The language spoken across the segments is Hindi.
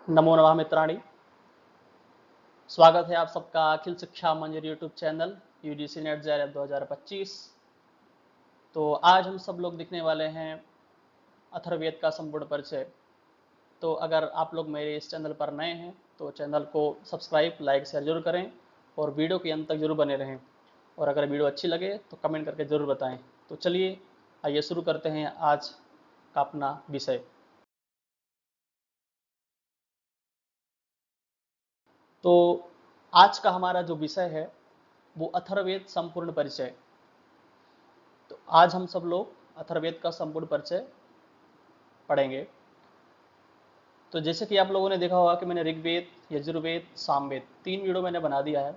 नमो नमः मित्राणि। स्वागत है आप सबका अखिल शिक्षा मंदिर YouTube channel UGC net JRF 2025। तो आज हम सब लोग दिखने वाले हैं अथर्ववेद का संपूर्ण परिचय। तो अगर आप लोग मेरे इस चैनल पर नए हैं तो चैनल को सब्सक्राइब लाइक शेयर जरूर करें और वीडियो के अंत तक जरूर बने रहें। और अगर वीडियो अच्छी लगे तो कमेंट करके ज़रूर बताएं। तो चलिए आइए शुरू करते हैं आज का अपना विषय। तो आज का हमारा जो विषय है वो अथर्ववेद संपूर्ण परिचय। तो आज हम सब लोग अथर्ववेद का संपूर्ण परिचय पढ़ेंगे। तो जैसे कि आप लोगों ने देखा होगा कि मैंने ऋग्वेद, यजुर्वेद, सामवेद 3 वीडियो मैंने बना दिया है।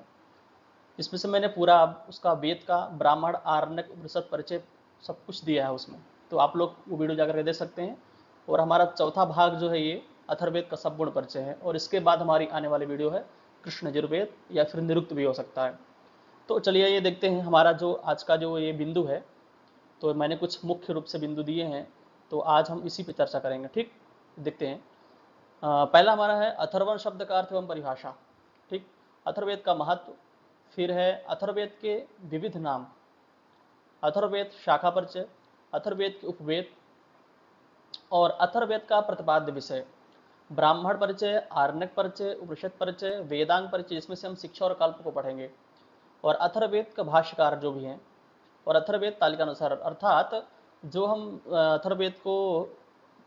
इसमें से मैंने पूरा उसका वेद का ब्राह्मण, आरण्यक, उपनिषद परिचय सब कुछ दिया है उसमें। तो आप लोग वो वीडियो जाकर के देख सकते हैं। और हमारा चौथा भाग जो है ये अथर्ववेद का संपूर्ण परिचय है। और इसके बाद हमारी आने वाली वीडियो है कृष्ण यजुर्वेद या फिर निरुक्त भी हो सकता है। तो चलिए ये देखते हैं हमारा जो आज का जो ये बिंदु है। तो मैंने कुछ मुख्य रूप से बिंदु दिए हैं, तो आज हम इसी पे चर्चा करेंगे। ठीक, देखते हैं। पहला हमारा है अथर्वण शब्द का अर्थ एवं परिभाषा। ठीक, अथर्ववेद का महत्व, फिर है अथर्ववेद के विविध नाम, अथर्ववेद शाखा परिचय, अथर्ववेद के उपवेद और अथर्ववेद का प्रतिपाद्य विषय, ब्राह्मण परिचय, आरण्यक परिचय, उपनिषद परिचय, वेदांग परिचय, जिसमें से हम शिक्षा और कल्प को पढ़ेंगे, और अथर्ववेद का भाष्यकार जो भी हैं, और अथर्ववेद तालिका अनुसार, अर्थात जो हम अथर्ववेद को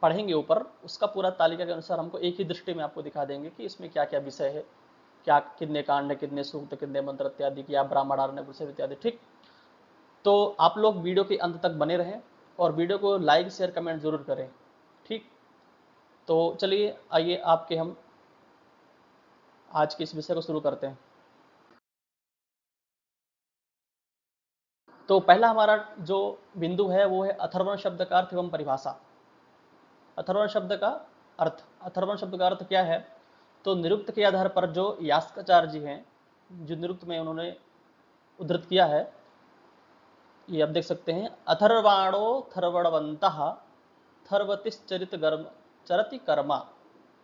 पढ़ेंगे ऊपर, उसका पूरा तालिका के अनुसार हमको एक ही दृष्टि में आपको दिखा देंगे कि इसमें क्या क्या विषय है, क्या कितने कांड, कितने सूक्त, कितने मंत्र इत्यादि, क्या ब्राह्मण, आरण्यक, उपनिषद इत्यादि। ठीक, तो आप लोग वीडियो के अंत तक बने रहें और वीडियो को लाइक शेयर कमेंट जरूर करें। ठीक, तो चलिए आइए आपके हम आज के इस विषय को शुरू करते हैं। तो पहला हमारा जो बिंदु है वो है अथर्वण शब्द का अर्थ एवं परिभाषा। अथर्वण शब्द का अर्थ, अथर्वण शब्द का अर्थ क्या है? तो निरुक्त के आधार पर जो यास्काचार्य जी हैं, जो निरुक्त में उन्होंने उद्धृत किया है, ये आप देख सकते हैं। अथर्वाणो थर्वणवंत थर्वतिश्चरित गर्म चरति कर्मा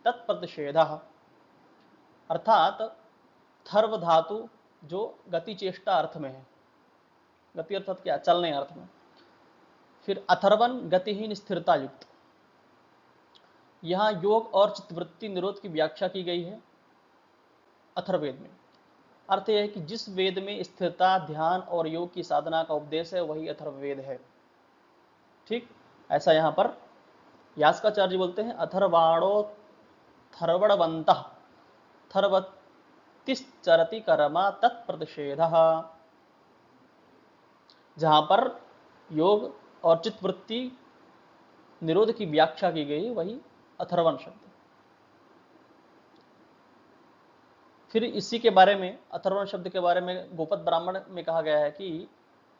तत्प्रतिषेध। अर्थात थर्व धातु जो गति चेष्टा अर्थ में है, गति अर्थात क्या, चलने अर्थ में। फिर अथर्वन गतिहीन स्थिरता युक्त। यहाँ योग और चित्तवृत्ति निरोध की व्याख्या की गई है अथर्ववेद में। अर्थ यह है कि जिस वेद में स्थिरता, ध्यान और योग की साधना का उपदेश है वही अथर्ववेद है। ठीक, ऐसा यहाँ पर यास्काचार्य बोलते हैं। अथर्वाणो थर्वणवंत थर्वतिश्चरति कर्मा तत्प्रतिषेध। जहां पर योग और चित्तवृत्ति निरोध की व्याख्या की गई वही अथर्वण शब्द। फिर इसी के बारे में, अथर्वण शब्द के बारे में गोपद ब्राह्मण में कहा गया है कि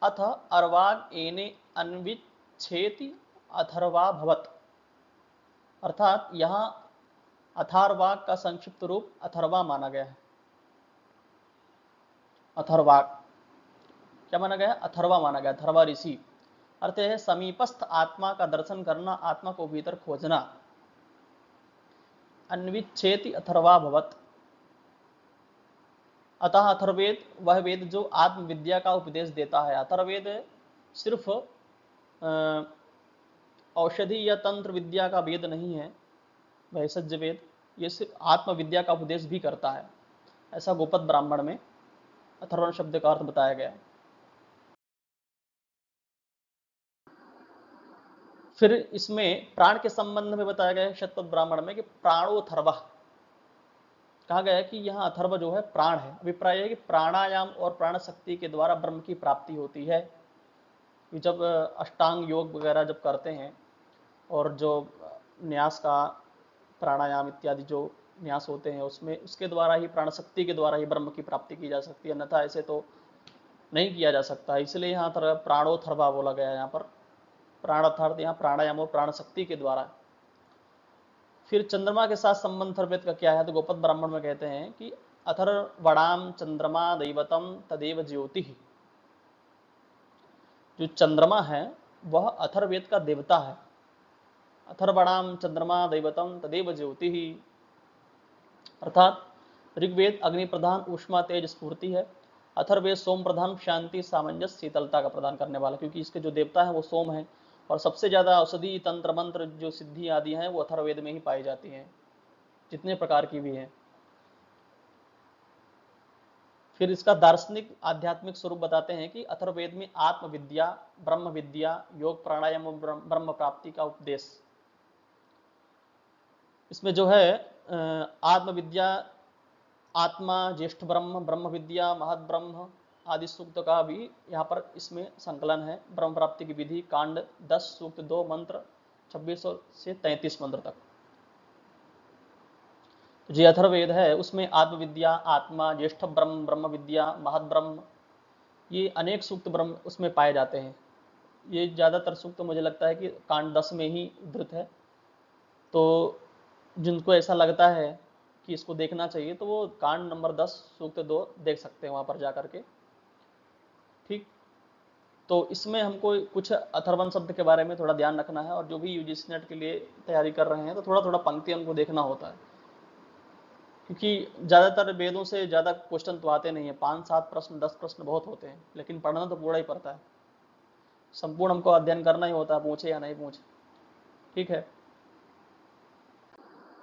अथ अर्वाग एने अन्विच्छेति अथर्वा भवत। अर्थात यहाँ अथर्वाग का संक्षिप्त रूप अथर्वा माना गया है। अथर्वाग क्या माना गया? अथर्वा माना गया, अथर्वा ऋषि। अर्थ है समीपस्थ आत्मा का दर्शन करना, आत्मा को भीतर खोजना। अन्विच्छेति अथर्वा भवत। अतः अथर्ववेद वह वेद जो आत्मविद्या का उपदेश देता है। अथर्ववेद सिर्फ औषधि या तंत्र विद्या का वेद नहीं है, वैसज्य वेद, ये सिर्फ आत्मविद्या का उपदेश भी करता है। ऐसा गोपद ब्राह्मण में अथर्वण शब्द का अर्थ बताया गया। फिर इसमें प्राण के संबंध में बताया गया है शतपथ ब्राह्मण में कि प्राणोथर्व। कहा गया है कि यहाँ अथर्व जो है प्राण है। अभिप्राय है कि प्राणायाम और प्राण शक्ति के द्वारा ब्रह्म की प्राप्ति होती है। जब अष्टांग योग वगैरह जब करते हैं और जो न्यास का प्राणायाम इत्यादि जो न्यास होते हैं उसमें, उसके द्वारा ही, प्राण शक्ति के द्वारा ही ब्रह्म की प्राप्ति की जा सकती है, अन्यथा ऐसे तो नहीं किया जा सकता। इसलिए यहाँ प्राणोथर्वा बोला गया है। यहाँ पर प्राण अर्थात यहाँ प्राणायाम और प्राण शक्ति के द्वारा। फिर चंद्रमा के साथ संबंध अथर्ववेद का क्या है? तो गोपद ब्राह्मण में कहते हैं कि अथर्वणाम चंद्रमा दैवतम तदेव ज्योति। जो चंद्रमा है वह अथर्ववेद का देवता है। अथर्वणाम चंद्रमा दैवतम तदेव ज्योति। अर्थात ऋग्वेद अग्नि प्रधान ऊष्मा तेज स्फूर्ति है, अथर्ववेद सोम प्रधान शांति सामंजस्य शीतलता का प्रदान करने वाला, क्योंकि इसके जो देवता है वो सोम है और सबसे ज्यादा औषधि तंत्र मंत्र जो सिद्धि आदि हैं वो अथर्ववेद में ही पाई जाती हैं, जितने प्रकार की भी हैं। फिर इसका दार्शनिक आध्यात्मिक स्वरूप बताते हैं कि अथर्ववेद में आत्मविद्या, ब्रह्म विद्या, योग प्राणायाम और ब्रह्म प्राप्ति का उपदेश। इसमें जो है आत्मविद्या, आत्मा, ज्येष्ठ ब्रह्म, ब्रह्म विद्या, महद ब्रह्म आदि सूक्त का भी यहाँ पर इसमें संकलन है। ब्रह्म प्राप्ति की विधि कांड 10 सूक्त 2 मंत्र 26 से 33 मंत्र तक। तो जो अथर्ववेद है उसमें आत्मविद्या, आत्मा, ज्येष्ठ ब्रह्म, ब्रह्म विद्या, महद ब्रह्म, ये अनेक सूक्त ब्रह्म उसमें पाए जाते हैं। ये ज्यादातर सूक्त मुझे लगता है कि कांड 10 में ही उद्धृत है। तो जिनको ऐसा लगता है कि इसको देखना चाहिए तो वो कांड नंबर 10 सूक्त 2 देख सकते हैं वहां पर जाकर के। ठीक, तो इसमें हमको कुछ अथर्वण शब्द के बारे में थोड़ा ध्यान रखना है, और जो भी यूजीसी नेट के लिए तैयारी कर रहे हैं तो थोड़ा थोड़ा पंक्ति उनको देखना होता है, क्योंकि ज्यादातर वेदों से ज्यादा क्वेश्चन तो आते नहीं है। 5-7 प्रश्न 10 प्रश्न बहुत होते हैं, लेकिन पढ़ना तो पूरा ही पड़ता है, संपूर्ण हमको अध्ययन करना ही होता है, पूछे या नहीं पूछे। ठीक है,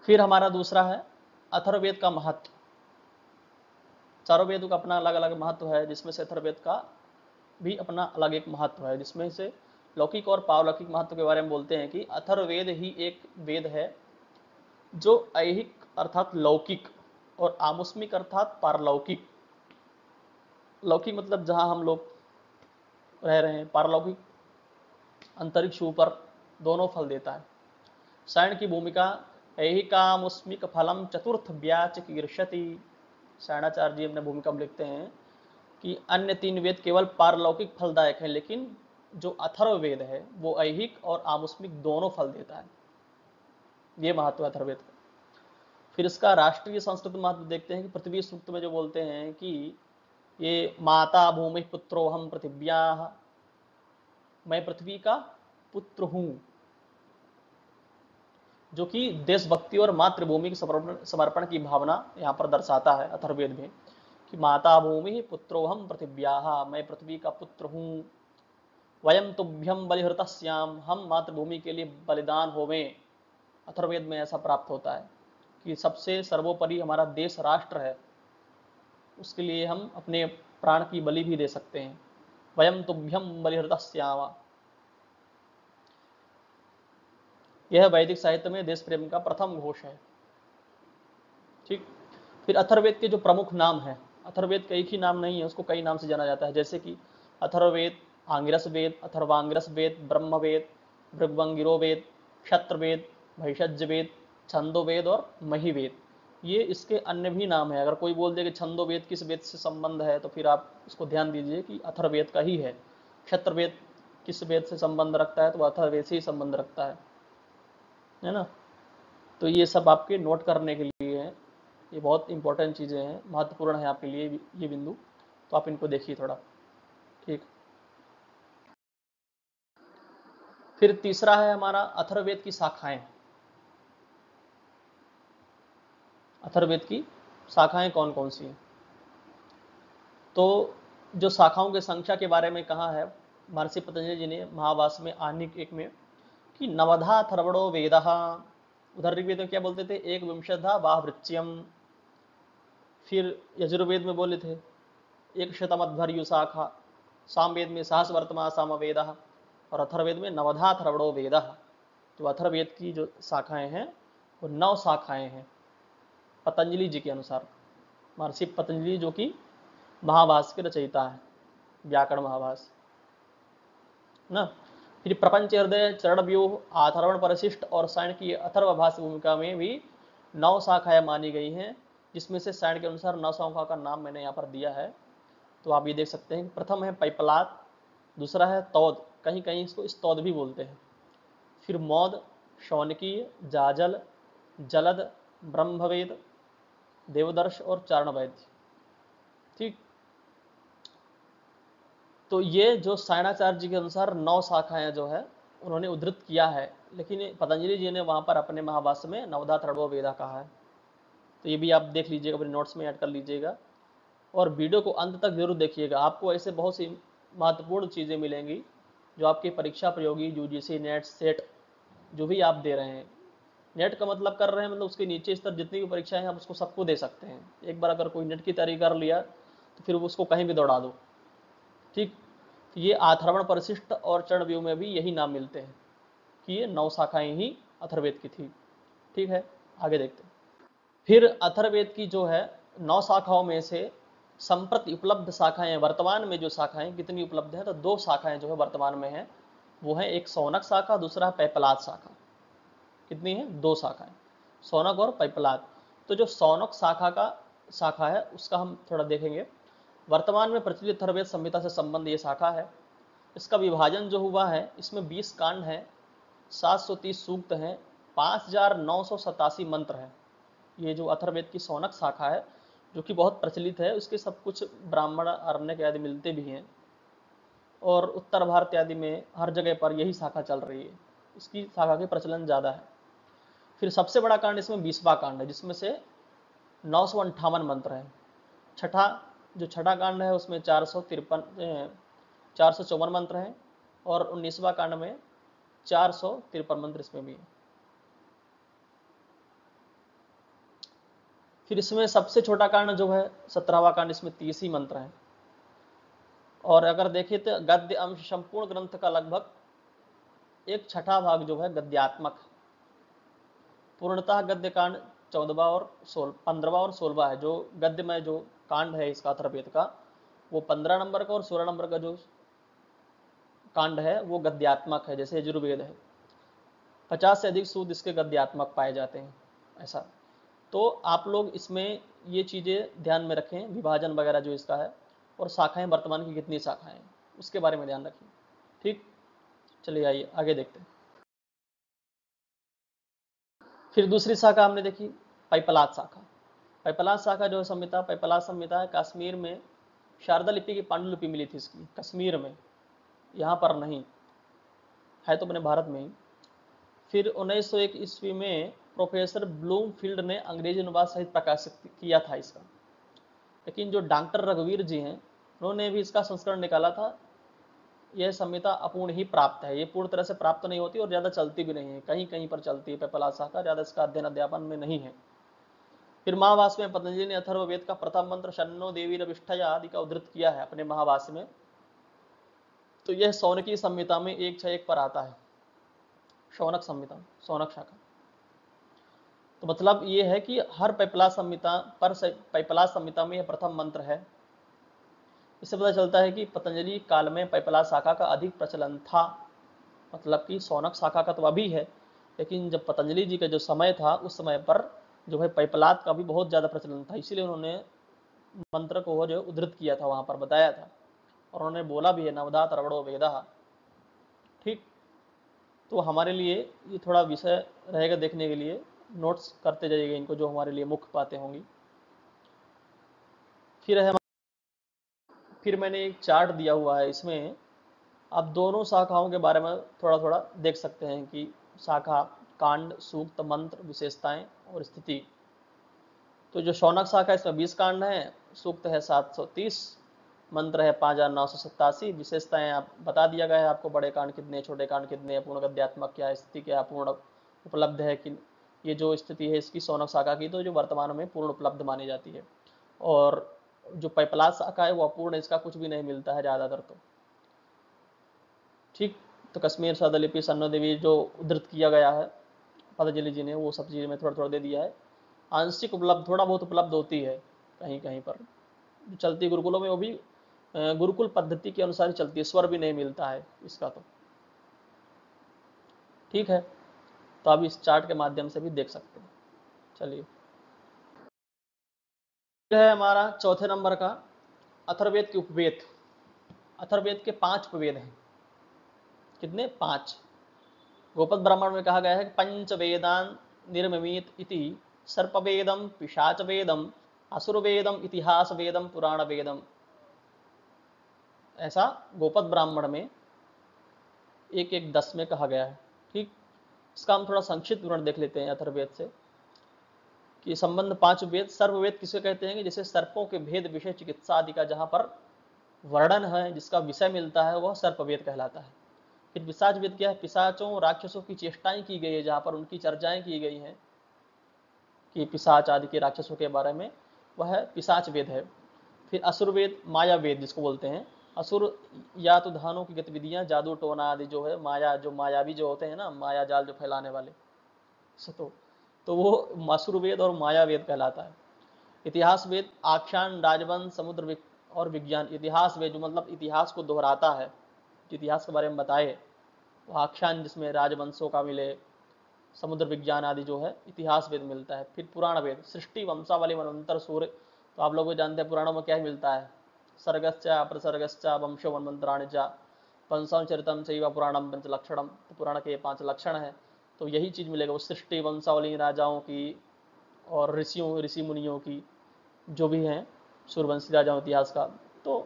फिर हमारा दूसरा है अथर्ववेद का महत्व। चारों वेदों का अपना अलग अलग महत्व है, जिसमें से अथर्ववेद का भी अपना अलग एक महत्व है, जिसमें से लौकिक और पारलौकिक महत्व के बारे में बोलते हैं कि अथर्ववेद ही एक वेद है जो ऐहिक अर्थात लौकिक और आमुष्मिक अर्थात पारलौकिक। लौकिक मतलब जहां हम लोग रह रहे हैं, पारलौकिक अंतरिक्ष ऊपर, दोनों फल देता है। सायण की भूमिका ऐहिकामुष्मिक फलम चतुर्थ व्याच कीर्षति। सायणाचार्य जी अपने भूमिका में लिखते हैं कि अन्य 3 वेद केवल पारलौकिक फलदायक है, लेकिन जो अथर्ववेद है वो ऐहिक और आमुष्मिक दोनों फल देता है। ये महत्व है अथर्ववेद का। फिर इसका राष्ट्रीय संस्कृत महत्व देखते हैं कि पृथ्वी सूक्त में जो बोलते हैं कि ये माता भूमि पुत्रोहम पृथिव्या, मैं पृथ्वी का पुत्र हूं, जो कि देशभक्ति और मातृभूमि के समर्पण की भावना यहाँ पर दर्शाता है अथर्ववेद में, कि माता भूमि पुत्रोहम पृथिव्या, मैं पृथ्वी का पुत्र हूँ। वयम तुभ्यम बलिहृतस्याम, हम मातृभूमि के लिए बलिदान होवें। अथर्ववेद में ऐसा प्राप्त होता है कि सबसे सर्वोपरि हमारा देश राष्ट्र है, उसके लिए हम अपने प्राण की बलि भी दे सकते हैं। वयम तुभ्यम बलिहृतस्याम, यह वैदिक साहित्य में देश प्रेम का प्रथम घोष है। ठीक, फिर अथर्ववेद के जो प्रमुख नाम है, अथर्ववेद का एक ही नाम नहीं है, उसको कई नाम से जाना जाता है, जैसे कि अथर्ववेद, आंगिरस वेद, अथर्वांगिरस वेद, ब्रह्मवेद, भृगवंगिरो वेद, क्षत्रवेद, भैषज्य वेद, छंदोवेद और महिवेद। ये इसके अन्य भी नाम है। अगर कोई बोल दे कि छंदोवेद किस वेद से संबंध है, तो फिर आप उसको ध्यान दीजिए कि अथर्ववेद का ही है। क्षत्रवेद किस वेद से संबंध रखता है, तो अथर्ववेद से ही संबंध रखता है ना। तो ये सब आपके नोट करने के लिए है, ये बहुत इंपॉर्टेंट चीजें हैं, महत्वपूर्ण है आपके लिए ये बिंदु, तो आप इनको देखिए थोड़ा। ठीक, फिर तीसरा है हमारा अथर्ववेद की शाखाएं। अथर्ववेद की शाखाएं कौन कौन सी हैं? तो जो शाखाओं की संख्या के बारे में कहा है महर्षि पतंजलि जी ने महाभाष्य में आनिक एक में कि नवधा अथर्वणो वेदः। उधर ऋग्वेद में क्या बोलते थे? एक विंशधा बाहवृच्यम। फिर यजुर्वेद में बोले थे एक शतमध्वर्यु शाखा। सामवेद में सहस वर्तमान सामवेद, और अथर्ववेद में नवधा अथर्वणो वेदः। तो अथर्ववेद की जो शाखाएं हैं वो 9 शाखाएं हैं पतंजलि जी के अनुसार। महर्षि पतंजलि जो कि महाभाष्य के रचयिता है, व्याकरण महाभाष्य ना। फिर प्रपंच हृदय, चरण व्यूह, अथर्वण परिशिष्ट और सायण की अथर्वभाष्य भूमिका में भी 9 शाखाएं मानी गई हैं, जिसमें से सायण के अनुसार 9 शाखा का नाम मैंने यहाँ पर दिया है। तो आप ये देख सकते हैं। प्रथम है पैपलाद, दूसरा है तौद, कहीं कहीं इसको स्तौद भी बोलते हैं। फिर मौद, शौनकीय, जाजल, जलद, ब्रह्मवेद, देवदर्श और चारणवैद्य। ठीक, तो ये जो सायणाचार्य जी के अनुसार 9 शाखाएं जो है उन्होंने उद्धृत किया है, लेकिन पतंजलि जी ने वहां पर अपने महाभाष्य में नवधा अथर्वणो वेदा कहा है। तो ये भी आप देख लीजिएगा, अपने नोट्स में ऐड कर लीजिएगा और वीडियो को अंत तक जरूर देखिएगा। आपको ऐसे बहुत सी महत्वपूर्ण चीज़ें मिलेंगी जो आपकी परीक्षा प्रयोगी, यूजीसी, नेट, सेट जो भी आप दे रहे हैं। नेट का मतलब कर रहे हैं मतलब उसके नीचे स्तर जितनी भी परीक्षाएं हैं आप उसको सबको दे सकते हैं। एक बार अगर कोई नेट की तैयारी कर लिया तो फिर उसको कहीं भी दौड़ा दो। ठीक, तो ये अथर्वण, परिशिष्ट और चरणव्यूह में भी यही नाम मिलते हैं कि ये 9 शाखाएं ही अथर्ववेद की थी। ठीक है, आगे देखते हैं। फिर अथर्ववेद की जो है 9 शाखाओं में से संप्रति उपलब्ध शाखाएं, वर्तमान में जो शाखाएं कितनी उपलब्ध हैं, तो 2 शाखाएं जो है वर्तमान में हैं, वो है एक सौनक शाखा, दूसरा पैपलाद शाखा। कितनी है? 2 शाखाएं, सौनक और पैपलाद। तो जो सौनक शाखा है उसका हम थोड़ा देखेंगे। वर्तमान में प्रचलित अथर्ववेद संहिता से संबंध ये शाखा है। इसका विभाजन जो हुआ है, इसमें 20 कांड हैं, 730 सूक्त हैं, 5987 मंत्र हैं। ये जो अथर्ववेद की सौनक शाखा है जो कि बहुत प्रचलित है, उसके सब कुछ ब्राह्मण, अरण्यक आदि मिलते भी हैं और उत्तर भारत आदि में हर जगह पर यही शाखा चल रही है, इसकी शाखा के प्रचलन ज़्यादा है। फिर सबसे बड़ा कांड इसमें 20वां कांड है जिसमें से 958 मंत्र हैं। छठा कांड है उसमें 454 मंत्र हैं और 19वां कांड में 453 मंत्र इसमें भी है। फिर इसमें सबसे छोटा कांड जो है 17वां कांड, इसमें 30 ही मंत्र हैं। और अगर देखें तो गद्य अंश संपूर्ण ग्रंथ का लगभग 1/6 भाग जो है गद्यात्मक। पूर्णतः गद्य कांड 15वां और 16वां है। जो गद्य में जो कांड है इसका अथर्ववेद का, वो 15 नंबर का और 16 नंबर का जो कांड है वो गद्यात्मक है, जैसे यजुर्वेद है। 50 से अधिक सूत्र इसके गद्यात्मक पाए जाते हैं, ऐसा। तो आप लोग इसमें ये चीज़ें ध्यान में रखें, विभाजन वगैरह जो इसका है, और शाखाएं वर्तमान की कितनी शाखाएं हैं उसके बारे में ध्यान रखें। ठीक, चलिए आइए आगे देखते हैं। फिर दूसरी शाखा हमने देखी पैपलाद शाखा। पैपलाद शाखा जो है संहिता, पैपलाद संहिता है, कश्मीर में शारदा लिपि की पांडुलिपि मिली थी इसकी, कश्मीर में, यहाँ पर नहीं है, तो अपने भारत में ही। फिर 1901 ईस्वी में प्रोफेसर ब्लूमफील्ड ने अंग्रेजी अनुवाद सहित प्रकाशित किया था इसका। लेकिन जो डॉक्टर रघुवीर जी हैं उन्होंने भी इसका संस्करण निकाला था। यह संहिता अपूर्ण ही प्राप्त है, ये पूर्ण तरह से प्राप्त नहीं होती और ज़्यादा चलती भी नहीं है, कहीं कहीं पर चलती है पैपलाद शाखा, ज़्यादा इसका अध्ययन अध्यापन में नहीं है। फिर महाभाष्य में पतंजलि ने अथर्ववेद का प्रथम मंत्र शन्नो देवी रविष्ठया आदि का उद्धृत किया है अपने महाभाष्य में। तो यह सौनकी संहिता में 161 पर आता है, शौनक संहिता, शौनक शाखा। तो मतलब ये है कि हर पैपलाद संहिता में यह प्रथम मंत्र है। इससे पता चलता है कि पतंजलि काल में पैपलाद शाखा का अधिक प्रचलन था। मतलब कि शौनक शाखा का तो अभी है, लेकिन जब पतंजलि जी का जो समय था उस समय पर जो है पैपलाद का भी बहुत ज़्यादा प्रचलन था, इसीलिए उन्होंने मंत्र को जो उद्धृत किया था, वहाँ पर बताया था और उन्होंने बोला भी है नवधा तरवणो वेदः। ठीक, तो हमारे लिए ये थोड़ा विषय रहेगा देखने के लिए, नोट्स करते जाइएगा इनको, जो हमारे लिए मुख्य बातें होंगी। फिर मैंने एक चार्ट दिया हुआ है, इसमें आप दोनों शाखाओं के बारे में थोड़ा थोड़ा देख सकते हैं कि शाखा, कांड, सूक्त, मंत्र, विशेषताएं और स्थिति। तो जो शौनक शाखा इसमें 20 कांड हैं, सूक्त है 730, मंत्र है 5987, विशेषताएं आप बता दिया गया है आपको, बड़े कांड कितने, छोटे कांड कितने, पूर्ण गद्यात्मक क्या है, स्थिति क्या, पूर्ण उपलब्ध है कि ये जो स्थिति है इसकी शौनक शाखा की, तो जो वर्तमान में पूर्ण उपलब्ध मानी जाती है। और जो पैपलाद शाखा है वो अपूर्ण, इसका कुछ भी नहीं मिलता है ज़्यादातर तो। ठीक, तो कश्मीर, शारदा लिपि, सन्नो देवी जो उद्धृत किया गया है पतंजलि जी ने, वो सब चीज़ें में थोड़ा थोड़ा दे दिया है। आंशिक उपलब्ध, थोड़ा बहुत उपलब्ध होती है कहीं कहीं पर, जो चलती गुरुकुलों में वो भी गुरुकुल पद्धति के अनुसार ही चलती है, स्वर भी नहीं मिलता है इसका तो। ठीक है, तो आप इस चार्ट के माध्यम से भी देख सकते हैं। चलिए, है हमारा चौथे नंबर का अथर्ववेद के उपवेद। अथर्ववेद के 5 उपवेद हैं। कितने? 5। गोपद ब्राह्मण में कहा गया है कि पंचवेदान निर्ममीत इति सर्पवेदम, पिशाच वेदम, असुरवेदम, इतिहास वेदम, पुराण वेदम। ऐसा गोपद ब्राह्मण में 1-1-10 में कहा गया है। ठीक, इसका हम थोड़ा संक्षिप्त विवरण देख लेते हैं अथर्ववेद से। कि संबंध 5 वेद। सर्ववेद किसे कहते हैं? जैसे सर्पों के भेद विषय चिकित्सा आदि का जहां पर वर्णन है, जिसका विषय मिलता है, वह सर्पवेद कहलाता है। फिर पिशाच वेद क्या है? पिशाचों राक्षसों की चेष्टाएं की गई है, जहां पर उनकी चर्चाएं की गई हैं कि पिशाच आदि के राक्षसों के बारे में, वह पिशाच वेद है। फिर असुर वेद, माया वेद जिसको बोलते हैं। असुर या तो धानों की गतिविधियां, जादू टोना आदि जो है, माया, जो मायावी जो होते हैं ना, माया जाल जो फैलाने वाले, तो वो असुर वेद और माया वेद कहलाता है। इतिहास वेद, आख्यान, राजवंश, समुद्र और विज्ञान। इतिहास वेद जो मतलब इतिहास को दोहराता है, इतिहास के बारे में बताए, वो आख्यान जिसमें राजवंशों का मिले, समुद्र विज्ञान आदि जो है, इतिहास वेद मिलता है। फिर पुराण वेद, सृष्टि, वंशावली, मनवंतर, सूर्य, तो आप लोग जानते हैं पुराणों में क्या मिलता है? सर्गश्चा, प्रसर्गश्चा, वंशो वन्मंत्राणि चा, पंचम चरितम चैव पुराणम पंचलक्षणम। तो पुराण के 5 लक्षण है, तो यही चीज मिलेगा, वो सृष्टि, वंशावली, राजाओं की और ऋषि मुनियों की, जो भी हैं सूर्यवंशी राजाओं इतिहास का। तो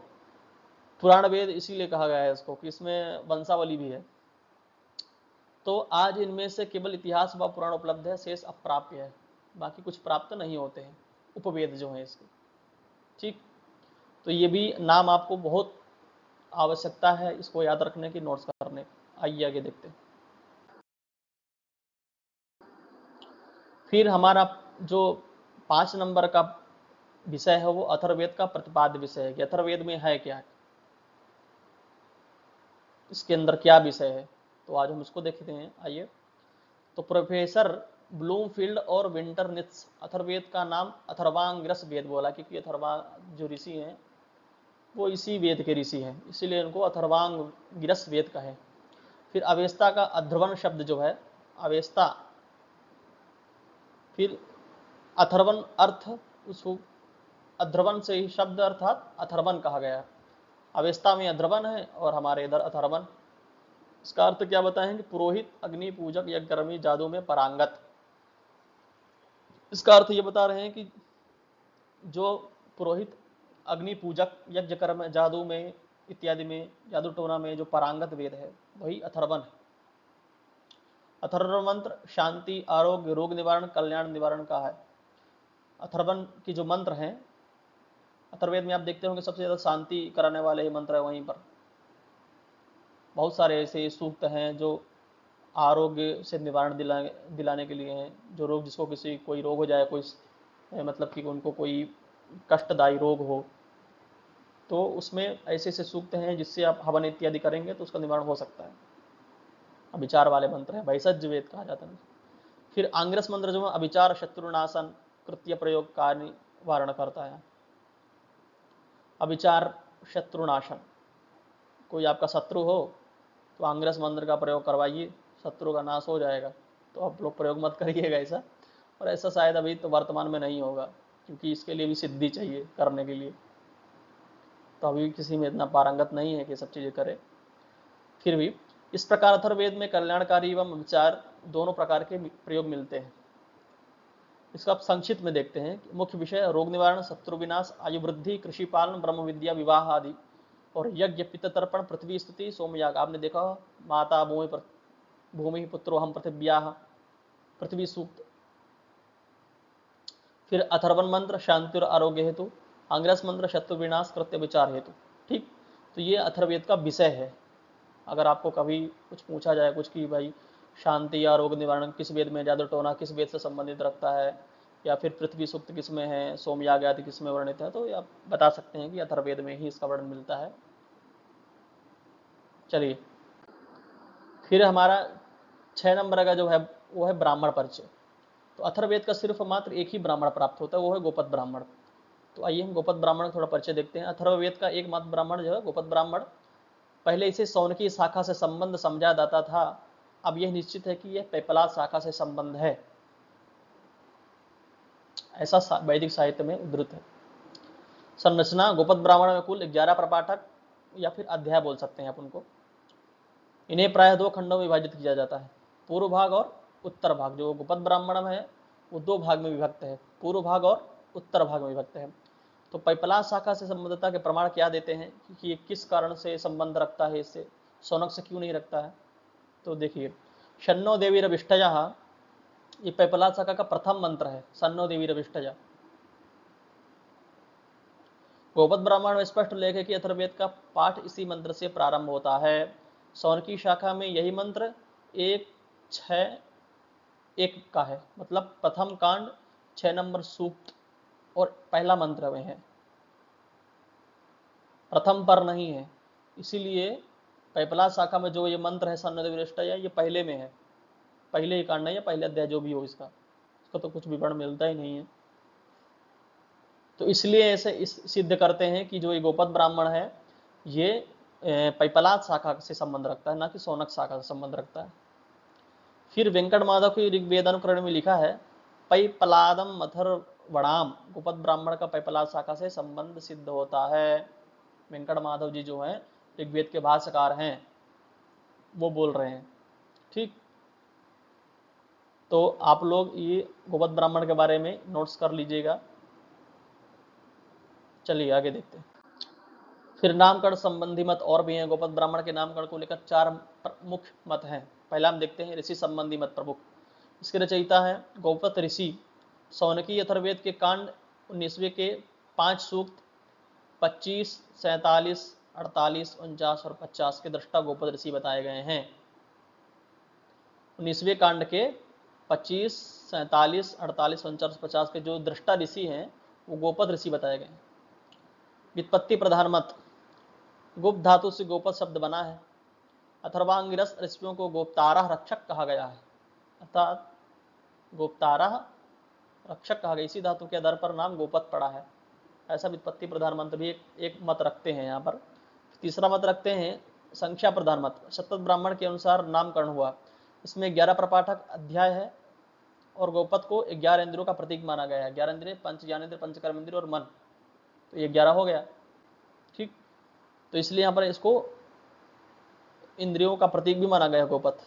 पुराण वेद इसीलिए कहा गया है इसको कि इसमें वंशावली भी है। तो आज इनमें से केवल इतिहास व पुराण उपलब्ध है, शेष अप्राप्य है, बाकी कुछ प्राप्त नहीं होते हैं, उपवेद जो है इसके। ठीक, तो ये भी नाम आपको बहुत आवश्यकता है इसको याद रखने की, नोट्स करने। आइए आगे देखते हैं। फिर हमारा जो 5 नंबर का विषय है वो अथर्ववेद का प्रतिपाद्य विषय है कि अथर्ववेद में है क्या, इसके अंदर क्या विषय है। तो आज हम उसको देखते हैं, आइए। तो प्रोफेसर ब्लूमफील्ड और विंटरनित्स अथर्ववेद का नाम अथर्वांगिरस वेद बोला, क्योंकि अथर्वा जो ऋषि हैं वो इसी वेद के ऋषि हैं, इसीलिए इनको अथर्वांगिरस वेद कहे। फिर अवेस्ता का अध्रवन शब्द जो है, अवेस्ता, फिर अथर्वन अर्थ, उसको अध्रवन से ही शब्द अर्थात अथर्वन कहा गया। अवेस्ता में अध्रवन है और हमारे इधर अथर्वन। इसका अर्थ क्या बताएंगे? पुरोहित, अग्नि पूजक, यज्ञकर्मी, जादू में पारंगत। इसका अर्थ ये बता रहे हैं कि जो पुरोहित, अग्नि पूजक, यज्ञ कर्म, जादू में इत्यादि में, जादू टोना में जो पारंगत वेद है, वही अथर्वन है। अथर्व मंत्र शांति, आरोग्य, रोग निवारण, कल्याण निवारण का है। अथर्वन की जो मंत्र हैं अथर्ववेद में, आप देखते होंगे सबसे ज्यादा शांति कराने वाले ही मंत्र है। वहीं पर बहुत सारे ऐसे सूक्त हैं जो आरोग्य से निवारण दिलाने के लिए हैं। जो रोग, जिसको किसी कोई रोग हो जाए, कोई मतलब कि उनको कोई कष्टदायी रोग हो, तो उसमें ऐसे ऐसे सूक्त हैं जिससे आप हवन इत्यादि करेंगे तो उसका निवारण हो सकता है। अभिचार वाले मंत्र है, भैषज वेद कहा जाता है। फिर आंग्रस मंत्र जो है अभिचार, शत्रुनाशन, कृत्य प्रयोग का निवारण करता है। अभिचार, शत्रुनाशन, कोई आपका शत्रु हो तो आंग्रस मंत्र का प्रयोग करवाइए, शत्रु का नाश हो जाएगा। तो आप लोग प्रयोग मत करिएगा ऐसा, और ऐसा शायद अभी तो वर्तमान में नहीं होगा, क्योंकि इसके लिए भी सिद्धि चाहिए करने के लिए। तो अभी किसी में इतना पारंगत नहीं है कि सब चीजें करे। फिर भी इस प्रकार अथर्ववेद में कल्याणकारी एवं विचार दोनों प्रकार के प्रयोग मिलते हैं। इसका आप संक्षिप्त में देखते हैं। मुख्य विषय रोग निवारण, शत्रु विनाश, आयु वृद्धि, कृषि पालन, ब्रह्म विद्या, विवाह आदि, और यज्ञ, पित्त तर्पण, पृथ्वी स्तुति, सोमयाग। आपने देखा माता भूमि पुत्रो हम पृथिव्या, पृथ्वी सूक्त। फिर अथर्वन मंत्र शांति और आरोग्य हेतु, अंग्रस मंत्र शत्रु विनाश, कृत्य विचार हेतु। ठीक, तो ये अथर्ववेद का विषय है। अगर आपको कभी कुछ पूछा जाए कुछ कि भाई शांति या रोग निवारण किस वेद में, जादू टोना किस वेद से संबंधित रखता है, या फिर पृथ्वी सूक्त किस में है, सोमयाग आदि किस में वर्णित है, तो आप बता सकते हैं कि अथर्ववेद में ही इसका वर्णन मिलता है। चलिए, फिर हमारा 6 नंबर का जो है वो है ब्राह्मण परिचय। तो अथर्ववेद का सिर्फ मात्र एक ही ब्राह्मण प्राप्त होता है, वो है गोपद ब्राह्मण। तो आइए हम गोपद ब्राह्मण का थोड़ा परिचय देखते हैं। अथर्ववेद का एकमात्र ब्राह्मण जो है गोपद ब्राह्मण। पहले इसे सौनकी शाखा से संबंध समझा जाता था, अब यह निश्चित है कि यह पेपला शाखा से संबंध है, ऐसा वैदिक साहित्य में उद्धृत है। संरचना, गोपद ब्राह्मण में कुल 11 प्रपाठक या फिर अध्याय बोल सकते हैं आप उनको। इन्हें प्राय 2 खंडों में विभाजित किया जाता है, पूर्व भाग और उत्तर भाग। जो गोपद ब्राह्मण है वो 2 भाग में विभक्त है, पूर्व भाग और उत्तर भाग में विभक्त है। तो पैपलास शाखा से संबद्धता के प्रमाण क्या देते हैं कि ये किस कारण से संबंध रखता है, इससे शौनक से क्यों नहीं रखता है। तो देखिए, शन्नो देवी रविष्टया ये पैपलाद शाखा का प्रथम मंत्र है, सन्नो देवी रविष्ठया। गोपद ब्राह्मण में स्पष्ट उल्लेख है कि अथर्ववेद का पाठ इसी मंत्र से प्रारंभ होता है। सौनकी शाखा में यही मंत्र 1-6-1 का है, मतलब प्रथम कांड 6 नंबर सूक्त और पहला मंत्र में है, प्रथम पर नहीं है। इसीलिए पैपलाद शाखा में जो ये मंत्र है सन्नदेविष्टया, ये पहले में है, पहले ही कांड है या पहले अध्याय जो भी हो इसका तो कुछ विवरण मिलता ही नहीं है। तो इसलिए ऐसे सिद्ध करते हैं कि जो ये गोपद ब्राह्मण है ये पैपलाद शाखा से संबंध रखता है, ना कि सौनक शाखा से संबंध रखता है। फिर वेंकट माधव की ऋग्वेद अनुकरण में लिखा है पैपलादम अथर्वणाम, गोपद ब्राह्मण का पैपलाद शाखा से संबंध सिद्ध होता है। वेंकट माधव जी जो हैं ऋग्वेद के भाष्यकार हैं वो बोल रहे हैं। ठीक, तो आप लोग ये गोपद ब्राह्मण के बारे में नोट्स कर लीजिएगा। चलिए आगे देखते हैं। फिर नामकरण संबंधी मत और भी हैं। गोपद ब्राह्मण के नामकरण को लेकर 4 मुख्य मत हैं। पहला हम देखते हैं ऋषि संबंधी मत प्रमुख। इसके रचयिता है गोपत ऋषि। सौनकी अथर्ववेद के कांड 19वें के 5 सूक्त 25, 47, 48, 49 और 50 के दृष्टा गोपद ऋषि बताए गए हैं। 19वें कांड के 25, 47, 48, 49, 50 के जो दृष्टा ऋषि हैं वो गोपद ऋषि बताए गए हैं। व्युत्पत्ति प्रधान मत। गुप्त धातु से गोपद शब्द बना है। अथर्वांगिरस ऋषियों को गोप्तारह रक्षक कहा गया है, अर्थात गोप्तारह रक्षक कहा गया, इसी धातु के आधार पर नाम गोपद पड़ा है। ऐसा व्युत्पत्ति प्रधान मंत्र भी एक मत रखते हैं यहाँ पर। तीसरा मत रखते हैं संख्या प्रधान मत। शतपथ ब्राह्मण के अनुसार नामकरण हुआ। इसमें 11 प्रपाठक अध्याय है और गोपद को 11 इंद्रियों का प्रतीक माना गया है। 11 इंद्रिय, पंच ज्ञानेंद्रिय, पंच कर्मेंद्रिय और मन, तो ये 11 हो गया। ठीक, तो इसलिए यहाँ पर इसको इंद्रियों का प्रतीक भी माना गया गोपद।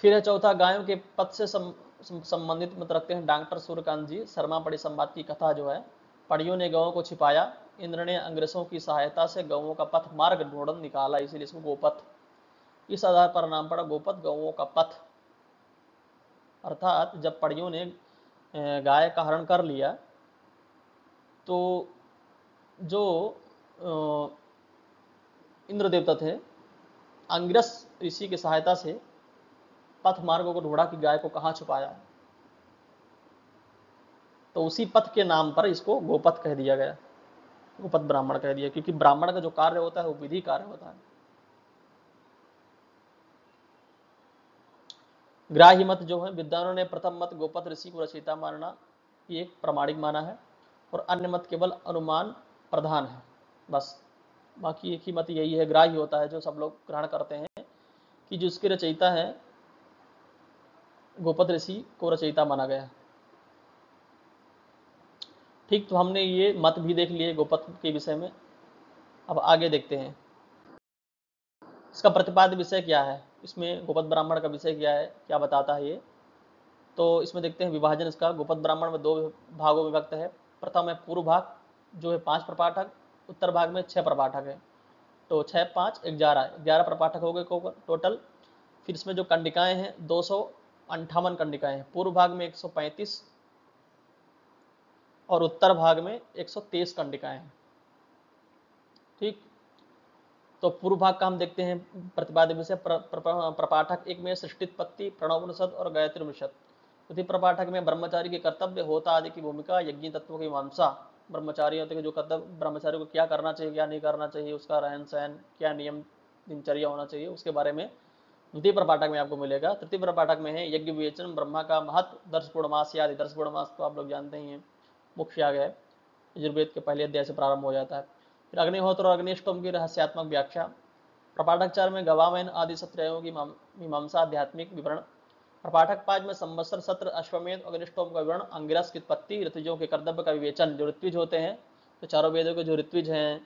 फिर है चौथा गायों के पद से संबंधित मत रखते हैं डॉक्टर सूर्यकांत जी। शर्मा पड़ी संवाद की कथा जो है, पड़ियों ने गौों को छिपाया, इंद्र ने अंग्रेजों की सहायता से गौों का पथ मार्ग ढूंढ निकाला, इसीलिए इसको गोपथ, इस आधार पर नाम पड़ा गोपथ, गौों का पथ। अर्थात जब पड़ियों ने गाय का हरण कर लिया तो जो इंद्र देवता थे अंगिरस ऋषि की सहायता से पथ मार्गों को ढूंढा कि गाय को कहाँ छुपाया है, तो उसी पथ के नाम पर इसको गोपथ कह दिया गया, गोपथ ब्राह्मण कह दिया, क्योंकि ब्राह्मण का जो कार्य होता है वो विधि कार्य होता है। ग्राह्य मत जो है, विद्वानों ने प्रथम मत गोपथ ऋषि को रचयिता मानना ये एक प्रामाणिक माना है, और अन्य मत केवल अनुमान प्रधान है बस। बाकी एक ही मत यही है, ग्राह्य होता है, जो सब लोग ग्रहण करते हैं कि जिसके रचयिता है गोपथ ऋषि को रचयिता माना गया। ठीक, तो हमने ये मत भी देख लिए गोपथ के विषय में। अब आगे देखते हैं इसका प्रतिपाद्य विषय क्या है, इसमें गोपथ ब्राह्मण का विषय क्या है, क्या बताता है ये। तो इसमें देखते हैं विभाजन इसका। गोपथ ब्राह्मण में 2 भागों में विभक्त है। प्रथम है पूर्व भाग जो है 5 प्रपाठक, उत्तर भाग में 6 प्रपाठक है। तो 6, 5, 11 प्रपाठक हो गए टोटल। फिर इसमें जो कंडिकाएं हैं 258 कंडिकाएं हैं। पूर्व भाग में 135 और उत्तर भाग में 123 कंडिकाएं हैं। ठीक, तो पूर्व भाग का हम देखते हैं प्रतिपाद्य विषय। प्रपाठक 1 में सृष्टित्पत्ति, प्रणवोपनिषद और गायत्री उपनिषद। द्वितीय प्रपाठक में ब्रह्मचारी के कर्तव्य, होता आदि की भूमिका, यज्ञ तत्व की मीमांसा, ब्रह्मचारी होते जो कर्तव्य, ब्रह्मचारी को क्या करना चाहिए क्या नहीं करना चाहिए, उसका रहन सहन क्या नियम दिनचर्या होना चाहिए, उसके बारे में द्वितीय प्रपाठक में आपको मिलेगा। तृतीय प्रपाठक में है यज्ञ विवेचन, ब्रह्मा का महत्व, दर्श पूर्णमास आदि। दर्श पूर्णमास तो आप लोग जानते ही हैं, मुख्य याग है, यजुर्वेद के पहले अध्याय से प्रारंभ हो जाता है। फिर अग्निहोत्र और अग्निष्टोम की रहस्यात्मक व्याख्या। प्रपाठक 4 में गवामयन आदि सत्रयों की मीमांसा, आध्यात्मिक विवरण। प्रपाठक 5 में संवत्सर, सत्र, अश्वमेध, अग्निष्टोम का विवरण, अंगिरस की उत्पत्ति, ऋतुजों के कर्तव्य का विवेचन। जो ऋत्विज होते हैं तो चारों वेदों के जो ऋत्विज हैं,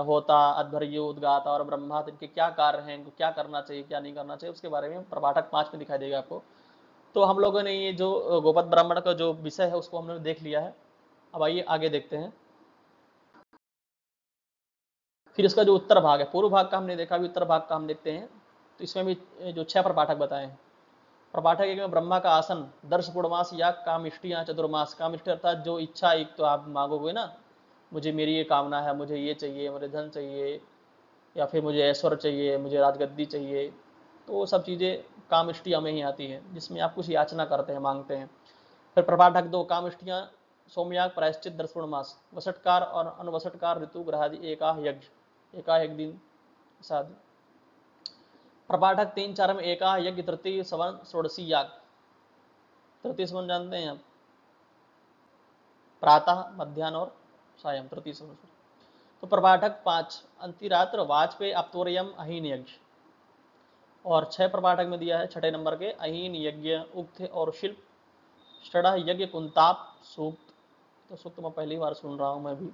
होता, अध्वर्यु, उद्गाता और ब्रह्मा, इनके क्या कार्य हैं, इनको क्या करना चाहिए क्या नहीं करना चाहिए, उसके बारे में प्रपाठक 5 में दिखाई देगा आपको। तो हम लोगों ने ये जो गोपथ ब्राह्मण का जो विषय है उसको हमने देख लिया है। अब आइए आगे देखते हैं। फिर इसका जो उत्तर भाग है, पूर्व भाग का हमने देखा, भी उत्तर भाग का हम देखते हैं। तो इसमें भी जो 6 प्रपाठक बताए हैं। प्रपाठक एक में ब्रह्मा का आसन, दर्श पूर्णमास या कामिष्टियां चतुर्मास। कामिष्टि अर्थात जो इच्छा, एक तो आप मांगोगे ना, मुझे मेरी ये कामना है, मुझे ये चाहिए, मुझे धन चाहिए, या फिर मुझे ऐश्वर्य चाहिए, मुझे राजगद्दी चाहिए, तो वो सब चीज़ें कामिष्टियाँ में ही आती हैं, जिसमें आप कुछ याचना करते हैं, मांगते हैं। फिर प्रपाठक 2 कामिष्टियाँ सोमयाग प्रायश्चित दर्शपूर्ण मास, वसटकार और अनवसटकार ऋतु ग्रहादि एकाह यज्ञ, एकाह एक दिन शादी। प्रपाठक 3-4 में एकाह यज्ञ तृतीय सवन षोडशी याग। तृतीय सवन जानते हैं आप, प्रातः मध्यान्ह और सायं, तृतीय सवन। तो प्रपाठक 5 अंतिरात्र वाजपेयी अप्तोरियम अहीन यज्ञ। और 6 प्रपाठक में दिया है छठे नंबर के अहीन यज्ञ उक्त और शिल्प षडः यज्ञ कुंताप सूक्त। तो सूक्त मैं पहली बार सुन रहा हूं मैं भी।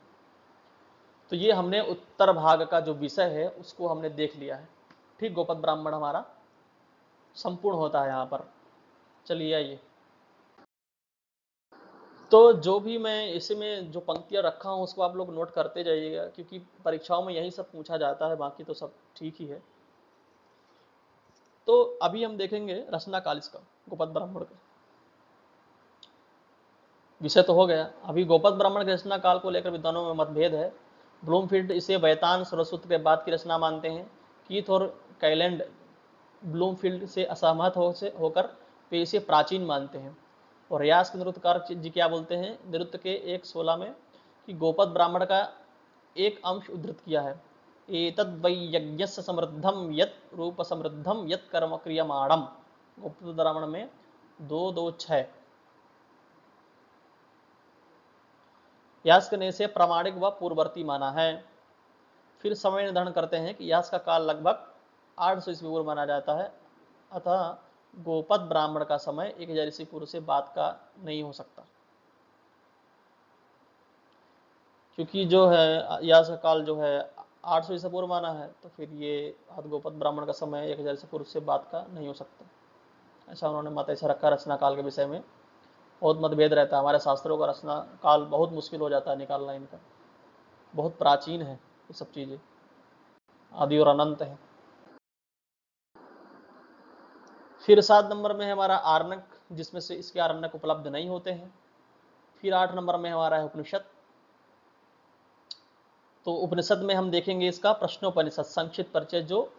तो ये हमने उत्तर भाग का जो विषय है उसको हमने देख लिया है। ठीक, गोपद ब्राह्मण हमारा संपूर्ण होता है यहाँ पर। चलिए आइए, तो जो भी मैं इसमें जो पंक्तियां रखा हूँ उसको आप लोग नोट करते जाइएगा, क्योंकि परीक्षाओं में यही सब पूछा जाता है, बाकी तो सब ठीक ही है। तो अभी हम देखेंगे रचना काल इसका, गोपद ब्राह्मण का विषय तो हो गया। अभी गोपद ब्राह्मण के रचना काल को लेकर विद्वानों में मतभेद है। ब्लूमफील्ड इसे वैतान सरस्वती के बाद की रचना मानते हैं। कीथ और कैलेंड ब्लूमफील्ड से असहमत होकर वे इसे प्राचीन मानते हैं। और रियाज के नृत्यकार जी क्या बोलते हैं, नृत्य के 1:16 में कि गोपद ब्राह्मण का एक अंश उद्धृत किया है, एतद् वै यज्ञस्य समृद्धम यत् रूप समृद्धम यत् कर्म क्रियमाणम। गोपद ब्राह्मण में 2:2-6। यास्क ने इसे प्रामाणिक व पूर्ववर्ती माना है। फिर समय निर्धारण करते हैं कि यास्क का काल लगभग 800 ईस्वी पूर्व माना जाता है, अतः गोपद ब्राह्मण का समय 1000 ईस्वी पूर्व से बाद का नहीं हो सकता, क्योंकि जो है यास्क का काल जो है 800 ईस्वी पूर्व माना है, तो फिर ये गोपद ब्राह्मण का समय 1000 ईस्वी पूर्व से बाद का नहीं हो सकता। ऐसा उन्होंने मत ऐसा रखा रचना काल के विषय में। बहुत मतभेद रहता है, हमारे शास्त्रों का रचना काल बहुत मुश्किल हो जाता है निकालना इनका, बहुत प्राचीन है ये सब चीजें, आदि और अनंत है। फिर 7 नंबर में हमारा आरण्यक, जिसमें से इसके आरण्यक उपलब्ध नहीं होते हैं। फिर 8 नंबर में हमारा है उपनिषद। तो उपनिषद में हम देखेंगे इसका प्रश्नोपनिषद संक्षिप्त परिचय। जो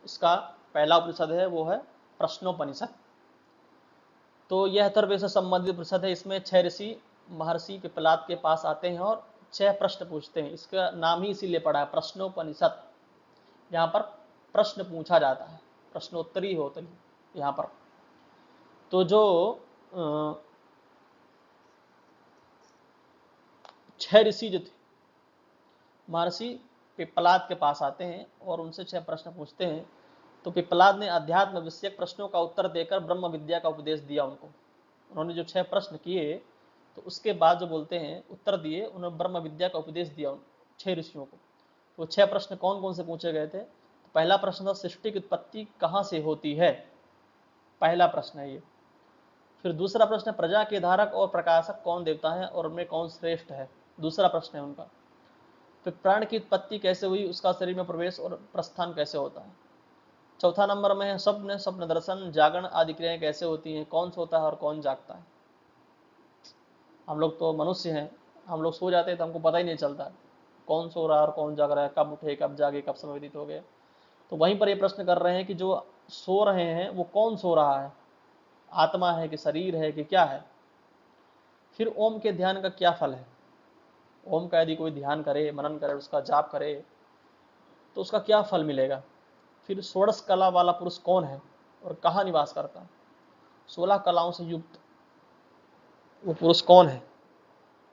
इसका पहला उपनिषद है वो है प्रश्नोपनिषद। तो यह अथर्ववेद से संबंधित उपनिषद है। इसमें 6 ऋषि महर्षि पिप्पलाद के पास आते हैं और 6 प्रश्न पूछते हैं। इसका नाम ही इसीलिए पड़ा है प्रश्नोपनिषद। यहाँ पर प्रश्न पूछा जाता है, प्रश्नोत्तरी होती है यहाँ पर। तो जो 6 ऋषि जो थे महर्षि पिप्पलाद के पास आते हैं और उनसे 6 प्रश्न पूछते हैं। तो पिप्पलाद ने अध्यात्म विषयक प्रश्नों का उत्तर देकर ब्रह्म विद्या का उपदेश दिया उनको। उन्होंने जो 6 प्रश्न किए तो उसके बाद जो बोलते हैं उत्तर दिए, उन्होंने ब्रह्म विद्या का उपदेश दिया उन 6 ऋषियों को। तो 6 प्रश्न कौन कौन से पूछे गए थे? तो पहला प्रश्न था सृष्टि की उत्पत्ति कहाँ से होती है, पहला प्रश्न है ये। फिर दूसरा प्रश्न प्रजा के धारक और प्रकाशक कौन देवता है और उनमें कौन श्रेष्ठ है, दूसरा प्रश्न है उनका। फिर प्राण की उत्पत्ति कैसे हुई, उसका शरीर में प्रवेश और प्रस्थान कैसे होता है। चौथा नंबर में है स्वप्न, स्वप्न दर्शन, जागरण आदि क्रियाएं कैसे होती हैं, कौन सोता है और कौन जागता है। हम लोग तो मनुष्य हैं, हम लोग सो जाते हैं तो हमको पता ही नहीं चलता कौन सो रहा है और कौन जाग रहा है, कब उठे कब जागे कब समय व्यतीत हो गया। तो वहीं पर ये प्रश्न कर रहे हैं कि जो सो रहे हैं वो कौन सो रहा है, आत्मा है कि शरीर है कि क्या है। फिर ओम के ध्यान का क्या फल है, ओम का यदि कोई ध्यान करे, मनन करे, उसका जाप करे तो उसका क्या फल मिलेगा। फिर षोडश कला वाला पुरुष कौन है और कहाँ निवास करता है, 16 कलाओं से युक्त वो पुरुष कौन है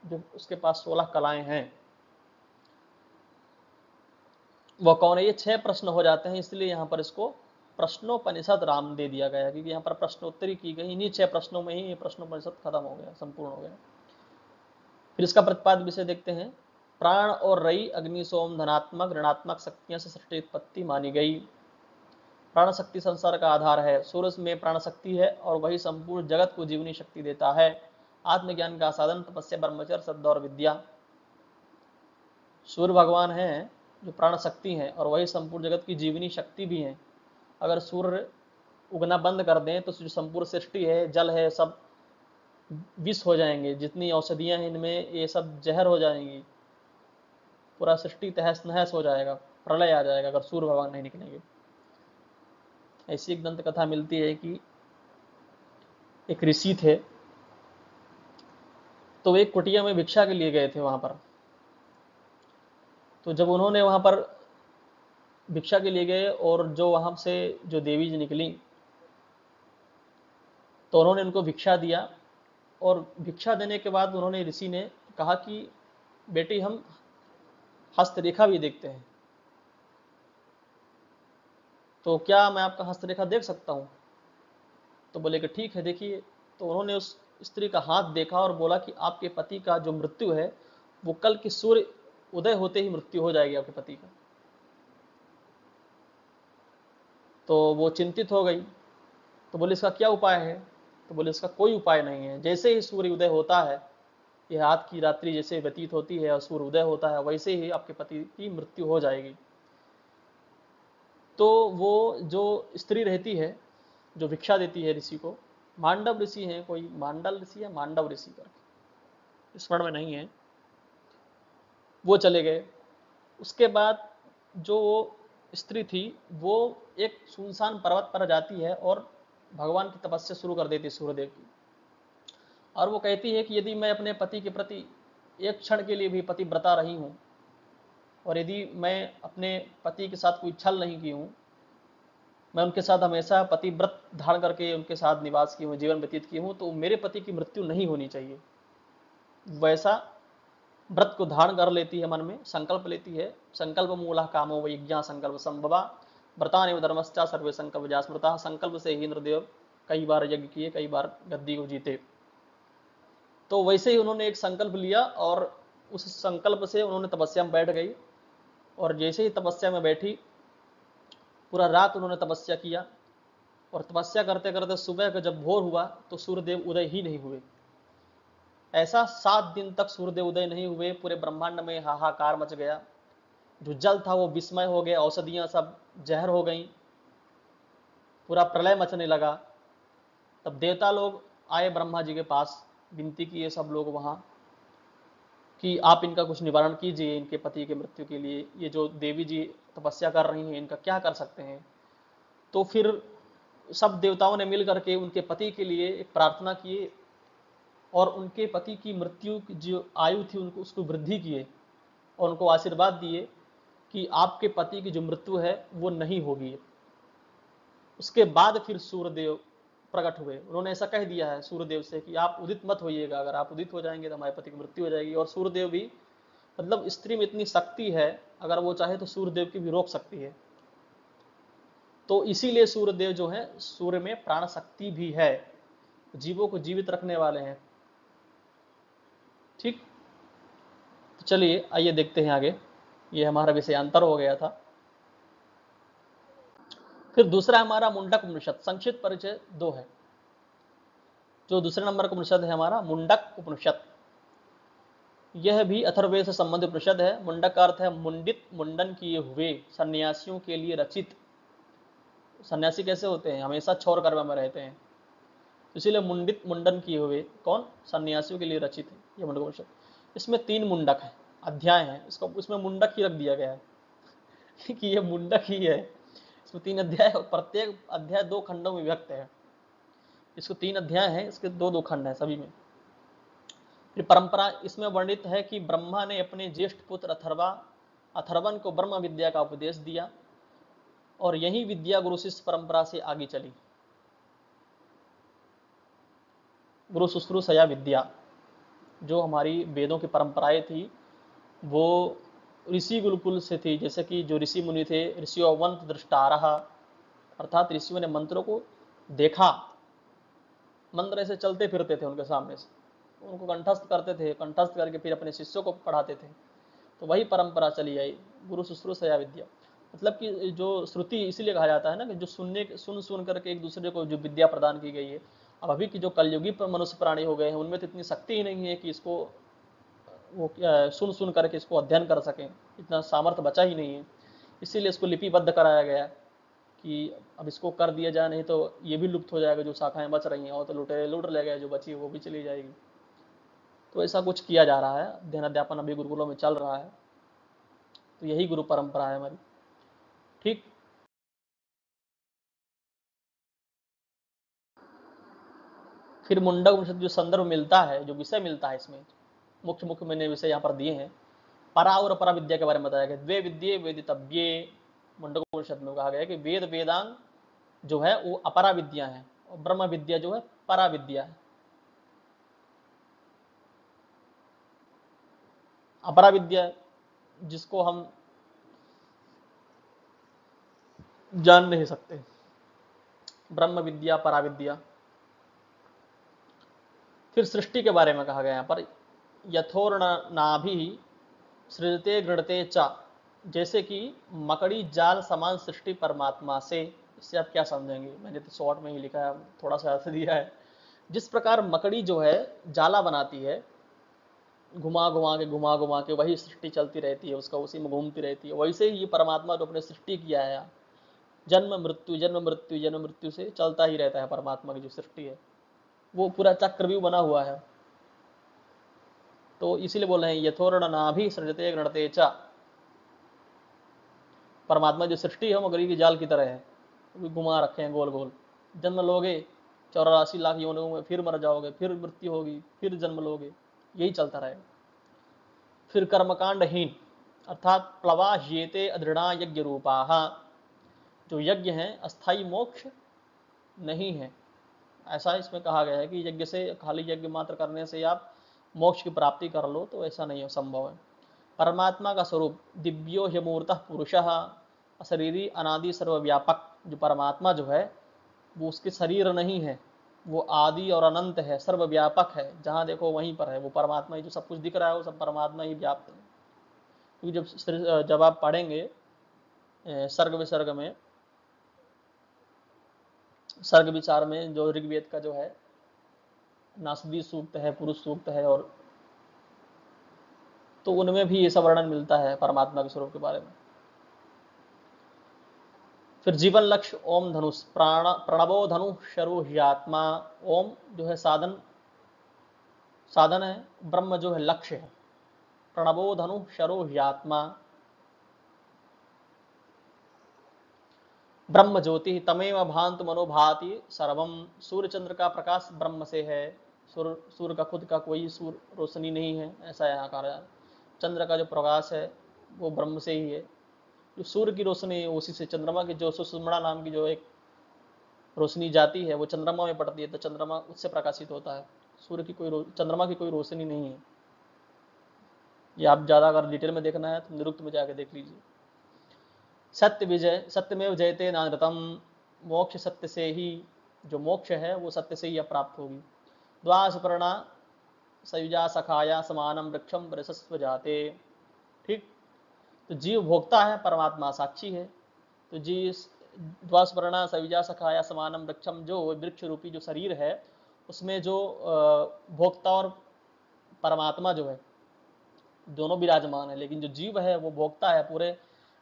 जो उसके पास 16 कलाएं हैं, वह कौन है। ये 6 प्रश्न हो जाते हैं, इसलिए यहाँ पर इसको प्रश्नोपनिषद राम दे दिया गया, क्योंकि यहाँ पर प्रश्नोत्तरी की गई। इन्हीं 6 प्रश्नों में ही ये प्रश्नोपनिषद खत्म हो गया, संपूर्ण हो गया। फिर इसका प्रतिपाद्य विषय देखते हैं। प्राण और रई अग्नि सोम धनात्मक ऋणात्मक शक्तियों से सृष्टि उत्पत्ति मानी गई। प्राण शक्ति संसार का आधार है, सूर्य में प्राण शक्ति है और वही संपूर्ण जगत को जीवनी शक्ति देता है। आत्मज्ञान का साधन तपस्या ब्रह्मचर्य श्रद्धा और विद्या। सूर्य भगवान है जो प्राण शक्ति है और वही संपूर्ण जगत की जीवनी शक्ति भी है। अगर सूर्य उगना बंद कर दें तो जो संपूर्ण सृष्टि है, जल है, सब विष हो जाएंगे, जितनी औषधियां हैं इनमें ये सब जहर हो जाएंगी, पूरा सृष्टि तहस नहस हो जाएगा, प्रलय आ जाएगा अगर सूर्य भगवान नहीं निकलेंगे। ऐसी एक दंत कथा मिलती है कि एक ऋषि थे, तो एक कुटिया में भिक्षा के लिए गए थे वहां पर। तो जब उन्होंने वहां पर भिक्षा के लिए गए और जो वहां से जो देवी जी निकली, तो उन्होंने उनको भिक्षा दिया, और भिक्षा देने के बाद उन्होंने, ऋषि ने कहा कि बेटी हम हस्तरेखा भी देखते हैं, तो क्या मैं आपका हस्तरेखा देख सकता हूँ? तो बोले कि ठीक है देखिए। तो उन्होंने उस स्त्री का हाथ देखा और बोला कि आपके पति का जो मृत्यु है वो कल की सूर्य उदय होते ही मृत्यु हो जाएगी आपके पति का। तो वो चिंतित हो गई। तो बोले इसका क्या उपाय है? तो बोले इसका कोई उपाय नहीं है, जैसे ही सूर्य उदय होता है, ये रात की रात्रि जैसे व्यतीत होती है और सूर्य उदय होता है, वैसे ही आपके पति की मृत्यु हो जाएगी। तो वो जो स्त्री रहती है, जो भिक्षा देती है ऋषि को, मांडव ऋषि है, कोई मांडल ऋषि या मांडव ऋषि करके स्मरण में नहीं है, वो चले गए। उसके बाद जो स्त्री थी वो एक सुनसान पर्वत पर जाती है और भगवान की तपस्या शुरू कर देती है, सूर्यदेव की। और वो कहती है कि यदि मैं अपने पति के प्रति एक क्षण के लिए भी पतिव्रता रही हूं, और यदि मैं अपने पति के साथ कोई छल नहीं की हूं, मैं उनके साथ हमेशा पतिव्रत धारण करके उनके साथ निवास की हूँ, जीवन व्यतीत की हूँ, तो मेरे पति की मृत्यु नहीं होनी चाहिए। वैसा व्रत को धारण कर लेती है, मन में संकल्प लेती है। संकल्प मूला कामो वैज्ञा संकल्प संभवा व्रतानेव धर्मश्चा सर्वे संकल्प जास्मृता। संकल्प से ही इंद्रदेव कई बार यज्ञ किए, कई बार गद्दी को जीते। तो वैसे ही उन्होंने एक संकल्प लिया और उस संकल्प से उन्होंने तपस्या में बैठ गई। और जैसे ही तपस्या में बैठी, पूरा रात उन्होंने तपस्या किया, और तपस्या करते करते सुबह का जब भोर हुआ तो सूर्यदेव उदय ही नहीं हुए। ऐसा 7 दिन तक सूर्यदेव उदय नहीं हुए। पूरे ब्रह्मांड में हाहाकार मच गया, जो जल था वो विस्मय हो गया, औषधियां सब जहर हो गई, पूरा प्रलय मचने लगा। तब देवता लोग आए ब्रह्मा जी के पास, विनती किए सब लोग वहां कि आप इनका कुछ निवारण कीजिए, इनके पति के मृत्यु के लिए ये जो देवी जी तपस्या कर रही हैं इनका क्या कर सकते हैं। तो फिर सब देवताओं ने मिल करके उनके पति के लिए एक प्रार्थना किए, और उनके पति की मृत्यु की जो आयु थी उनको उसको वृद्धि किए, और उनको आशीर्वाद दिए कि आपके पति की जो मृत्यु है वो नहीं होगी। उसके बाद फिर सूर्यदेव प्रकट हुए। उन्होंने ऐसा कह दिया है सूर्यदेव से कि आप उदित मत होइएगा, अगर आप उदित हो जाएंगे तो हमारे पति की मृत्यु हो जाएगी। और सूर्यदेव भी, मतलब स्त्री में इतनी शक्ति है, अगर वो चाहे तो सूर्यदेव की भी रोक सकती है। तो इसीलिए सूर्यदेव जो है, सूर्य में प्राण शक्ति भी है, जीवों को जीवित रखने वाले हैं। ठीक, तो चलिए आइए देखते हैं आगे। ये हमारा विषयांतर हो गया था। फिर दूसरा हमारा मुंडक उपनिषद, संक्षिप्त परिचय 2 है। जो दूसरे नंबर का उपनिषद है हमारा मुंडक उपनिषद, यह भी अथर्ववेद से संबंधित उपनिषद है। मुंडक का अर्थ है मुंडित, मुंडन किए हुए, सन्यासियों के लिए रचित। सन्यासी कैसे होते हैं? हमेशा छौर कर्म में रहते हैं, इसीलिए मुंडित, मुंडन किए हुए, कौन? सन्यासियों के लिए रचित है यह मुंडक उपनिषद। इसमें 3 मुंडक है, अध्याय है, इसको इसमें मुंडक ही रख दिया गया है कि ये मुंडक ही है। इसमें 3 अध्याय और प्रत्येक अध्याय 2 खंडों में विभक्त है। इसको 3 अध्याय है, इसके 2 खंड है सभी में। फिर परंपरा इसमें वर्णित है कि ब्रह्मा ने अपने ज्येष्ठ पुत्र अथर्वन को ब्रह्म विद्या का उपदेश दिया, और यही विद्या गुरु शिष्य परंपरा से आगे चली। गुरु शुश्रूषया विद्या, जो हमारी वेदों की परंपराएं थी, वो ऋषि गुरुकुल से थी। जैसे कि जो ऋषि मुनि थे, ऋषियों मंत्र दृष्टारः, अर्थात ऋषियों ने मंत्रों को देखा, मंत्र ऐसे चलते फिरते थे उनके सामने से, उनको कंठस्थ करते थे, कंठस्थ करके फिर अपने शिष्यों को पढ़ाते थे। तो वही परंपरा चली आई, गुरु शुश्रूषया विद्या। मतलब कि जो श्रुति इसीलिए कहा जाता है ना, कि जो सुन करके एक दूसरे को जो विद्या प्रदान की गई है। अब अभी की जो कलयुगी मनुष्य प्राणी हो गए हैं, उनमें तो इतनी शक्ति ही नहीं है कि इसको वो सुन करके इसको अध्ययन कर सकें, इतना सामर्थ्य बचा ही नहीं है। इसीलिए इसको लिपिबद्ध कराया गया कि अब इसको कर दिया जाए, नहीं तो ये भी लुप्त हो जाएगा, जो शाखाएं बच रही हैं, और तो लुटेरे लूट ले गए, जो बची वो भी चली जाएगी। तो ऐसा कुछ किया जा रहा है, अध्ययन अध्यापन अभी गुरुकुलों में चल रहा है। तो यही गुरु परंपरा है हमारी। ठीक। फिर मुंडक उपनिषद जो संदर्भ मिलता है, जो विषय मिलता है इसमें, मुख्य मुख्य मैंने विषय यहाँ पर दिए हैं। परा और अपरा विद्या के बारे में बताया गया। द्वे विद्ये वेदितव्ये, मुंडक उपनिषद में कहा गया है कि वेद वेदांग जो है वो अपरा विद्या है, और ब्रह्म विद्या जो है परा विद्या है। अपरा विद्या जिसको हम जान नहीं सकते, ब्रह्म विद्या परा विद्या। फिर सृष्टि के बारे में कहा गया यहाँ पर, यथोर्नाभि सृजते गृणते च, जैसे कि मकड़ी जाल समान सृष्टि परमात्मा से। इससे आप क्या समझेंगे, मैंने तो शॉर्ट में ही लिखा है, थोड़ा सा अर्थ दिया है। जिस प्रकार मकड़ी जो है जाला बनाती है, घुमा घुमा के वही सृष्टि चलती रहती है, उसका उसी में घूमती रहती है, वैसे ही ये परमात्मा जो अपने सृष्टि किया है, जन्म मृत्यु जन्म मृत्यु जन्म मृत्यु से चलता ही रहता है। परमात्मा की जो सृष्टि है वो पूरा चक्रव्यूह बना हुआ है। तो इसीलिए बोल रहे हैं यथोर्ण नाभि सृजते गणते च, परमात्मा जो सृष्टि है मकड़ी की जाल की तरह है, वो घुमा रखे हैं गोल गोल। जन्म लोगे 84 लाख योनियों में, फिर मर जाओगे, फिर मृत्यु होगी, फिर जन्म लोगे, यही चलता रहेगा। फिर कर्मकांडहीन, अर्थात प्लवा ह्येते अदृढ़ा यज्ञ रूपा, जो यज्ञ हैं अस्थाई मोक्ष नहीं है। ऐसा इसमें कहा गया है कि यज्ञ से, खाली यज्ञ मात्र करने से आप मोक्ष की प्राप्ति कर लो, तो ऐसा नहीं संभव है। परमात्मा का स्वरूप दिव्यो ह्यमूर्तः पुरुषः, अशरीरी अनादि सर्वव्यापक। जो परमात्मा जो है वो उसके शरीर नहीं है, वो आदि और अनंत है, सर्वव्यापक है, जहाँ देखो वहीं पर है वो परमात्मा ही। जो सब कुछ दिख रहा है वो सब परमात्मा ही व्याप्त है। क्योंकि जब आप पढ़ेंगे सर्ग विसर्ग में, सर्ग विचार में, जो ऋग्वेद का जो है नासदी सूक्त है, पुरुष सूक्त है, और तो उनमें भी ये सब वर्णन मिलता है परमात्मा के स्वरूप के बारे में। फिर जीवन लक्ष्य ओम धनुष, प्रणवो धनु शरु ह्यात्मा। ओम जो है साधन है, ब्रह्म जो है लक्ष्य है। प्रणवो धनु शरु ह्यात्मा, ब्रह्म ज्योति तमेव भांत मनोभाति सर्वम। सूर्य चंद्र का प्रकाश ब्रह्म से है, सूर्य का खुद का कोई सूर्य रोशनी नहीं है, ऐसा यहाँ कहा है। चंद्र का जो प्रकाश है वो ब्रह्म से ही है। जो सूर्य की रोशनी है उसी से, चंद्रमा की जो सुषुम्ना नाम की जो एक रोशनी जाती है वो चंद्रमा में पड़ती है, तो चंद्रमा उससे प्रकाशित होता है। सूर्य की चंद्रमा की कोई रोशनी नहीं है। ये आप ज्यादा अगर डिटेल में देखना है तो निरुक्त में जाके देख लीजिए। सत्य विजय, सत्यमेव जयते नानृतम, मोक्ष सत्य से ही, जो मोक्ष है वो सत्य से ही प्राप्त होगी। द्वासपर्णा सयुजा सखाया समानम वृक्षम वृषस्व जाते। ठीक। तो जीव भोक्ता है, परमात्मा साक्षी है। तो जी द्वासपर्णा सयुजा सखाया समानम वृक्षम, जो वृक्ष रूपी जो शरीर है उसमें जो भोक्ता और परमात्मा जो है दोनों विराजमान है, लेकिन जो जीव है वो भोक्ता है, पूरे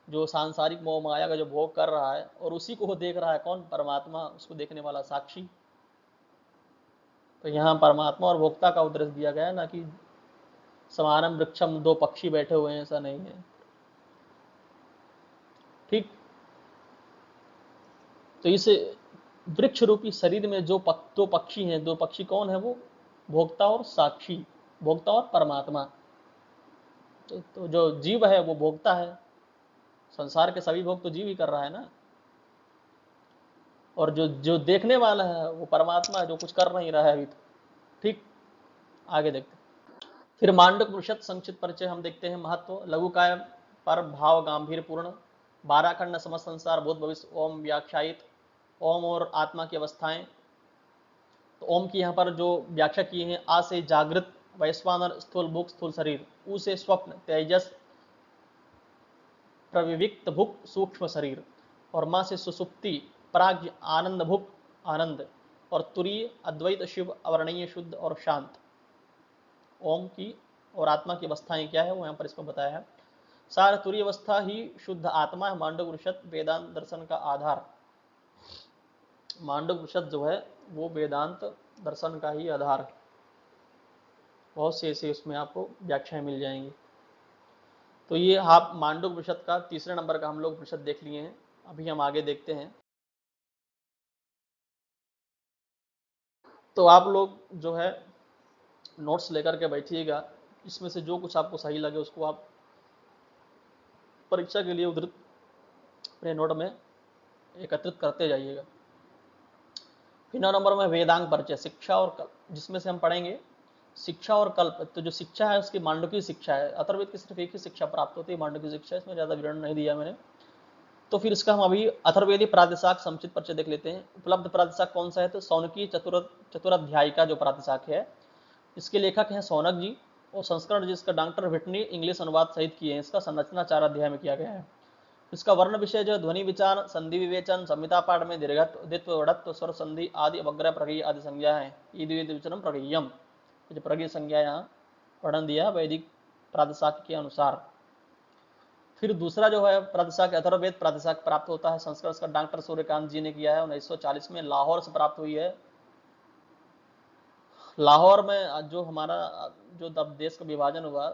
जो सांसारिक मोह माया का जो भोग कर रहा है, और उसी को देख रहा है कौन, परमात्मा, उसको देखने वाला साक्षी। तो यहाँ परमात्मा और भोक्ता का उद्देश्य दिया गया है, ना कि समानम वृक्षम दो पक्षी बैठे हुए हैं, ऐसा नहीं है। ठीक। तो इस वृक्ष रूपी शरीर में जो दो पक्षी हैं, दो पक्षी कौन है, वो भोक्ता और साक्षी, भोक्ता और परमात्मा। तो जो जीव है वो भोक्ता है, संसार के सभी भोग तो जीव ही कर रहा है ना, और जो जो देखने वाला है वो परमात्मा है, जो कुछ कर नहीं रहा है अभी तो। ठीक। आगे देखते हैं। फिर मांडक उपनिषद संक्षिप्त परिचय हम देखते हैं। महत्व, लघुकाय पर भाव गंभीर पूर्ण, 12 खंड समस्त संसार भूत भविष्य ओम व्याख्यायित। ओम और आत्मा की अवस्थाएं। तो ओम की यहाँ पर जो व्याख्या की है, आ से जागृत वैश्वानर स्थूल भूख स्थूल शरीर, ऊ से स्वप्न तेजस प्रविविक्त भुक सूक्ष्म शरीर, और माँ से सुसुप्ति प्राग्ञ आनंद भुक आनंद, और तुरीय अद्वैत शिव अवर्णीय शुद्ध और शांत। ओम की और आत्मा की अवस्थाएं क्या है वो यहाँ पर इसमें बताया है। सार तुरीय अवस्था ही शुद्ध आत्मा है। मांडव उपनिषद वेदांत दर्शन का आधार। मांडुक्योपनिषद जो है वो वेदांत दर्शन का ही आधार है। बहुत से ऐसे उसमें आपको व्याख्याएं मिल जाएंगी। तो ये आप मांडुक्योपनिषद का तीसरे नंबर का हम लोग उपनिषद देख लिए हैं। अभी हम आगे देखते हैं। तो आप लोग जो है नोट्स लेकर के बैठिएगा, इसमें से जो कुछ आपको सही लगे उसको आप परीक्षा के लिए उद्धृत अपने नोट में एकत्रित करते जाइएगा। फिर 9 नंबर में वेदांग परिचय, शिक्षा और कल्प, जिसमें से हम पढ़ेंगे शिक्षा और कल्प। तो जो शिक्षा है उसकी मांडुक्य शिक्षा है। अथर्ववेद की सिर्फ एक ही शिक्षा प्राप्त होती है, मांडुक्य शिक्षा। इसमें ज्यादा विवरण नहीं दिया मैंने। तो फिर इसका हम अभी अथर्ववेदी प्रातिशाख समुचित परिचय देख लेते हैं। उपलब्ध प्रातिशाख कौन सा है? तो सौनकी चतुराध्याय का जो प्रातिशाख है, इसके लेखक हैं सौनक जी, और संस्करण जिसका डॉक्टर व्हिटनी इंग्लिश अनुवाद सहित किए हैं। इसका संरचना 4 अध्याय में किया गया है। इसका वर्ण विषय जो ध्वनि विचार, संधि विवेचन, संहिता पाठ में दीर्घत्व, द्वित्व, वढ़त्व, स्वर संधि आदि अवग्रह प्रगय आदि संज्ञा है। ईद्विचरम प्रगयम, जो प्रगय संज्ञा यहाँ वर्णन दिया वैदिक प्रातिशाख के अनुसार। फिर दूसरा जो है प्रातिशाख अथर्ववेद प्रातिशाख प्राप्त होता है, संस्कृत का डॉक्टर सूर्यकांत जी ने किया है, 1940 में लाहौर से प्राप्त हुई है। लाहौर में जो हमारा जो तब देश का विभाजन हुआ,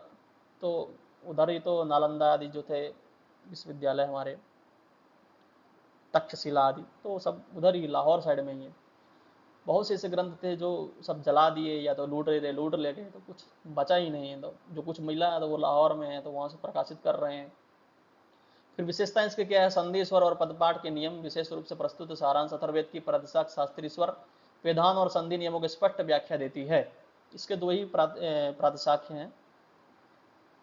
तो उधर ही तो नालंदा आदि जो थे विश्वविद्यालय हमारे, तक्षशिला आदि, तो सब उधर ही लाहौर साइड में ही है। बहुत से ऐसे ग्रंथ थे जो सब जला दिए या तो लूट ले गए, तो कुछ बचा ही नहीं है। तो जो कुछ मिला तो वो लाहौर में है, तो वहां से प्रकाशित कर रहे हैं। फिर विशेषता इसके क्या है? संधि, स्वर और पदपाठ के नियम विशेष रूप से प्रस्तुत सारांश अथर्ववेद की प्रातिशाख शास्त्रीय स्वर, वेदान और संधि नियमों की स्पष्ट व्याख्या देती है। इसके दो ही प्रातिशाख हैं।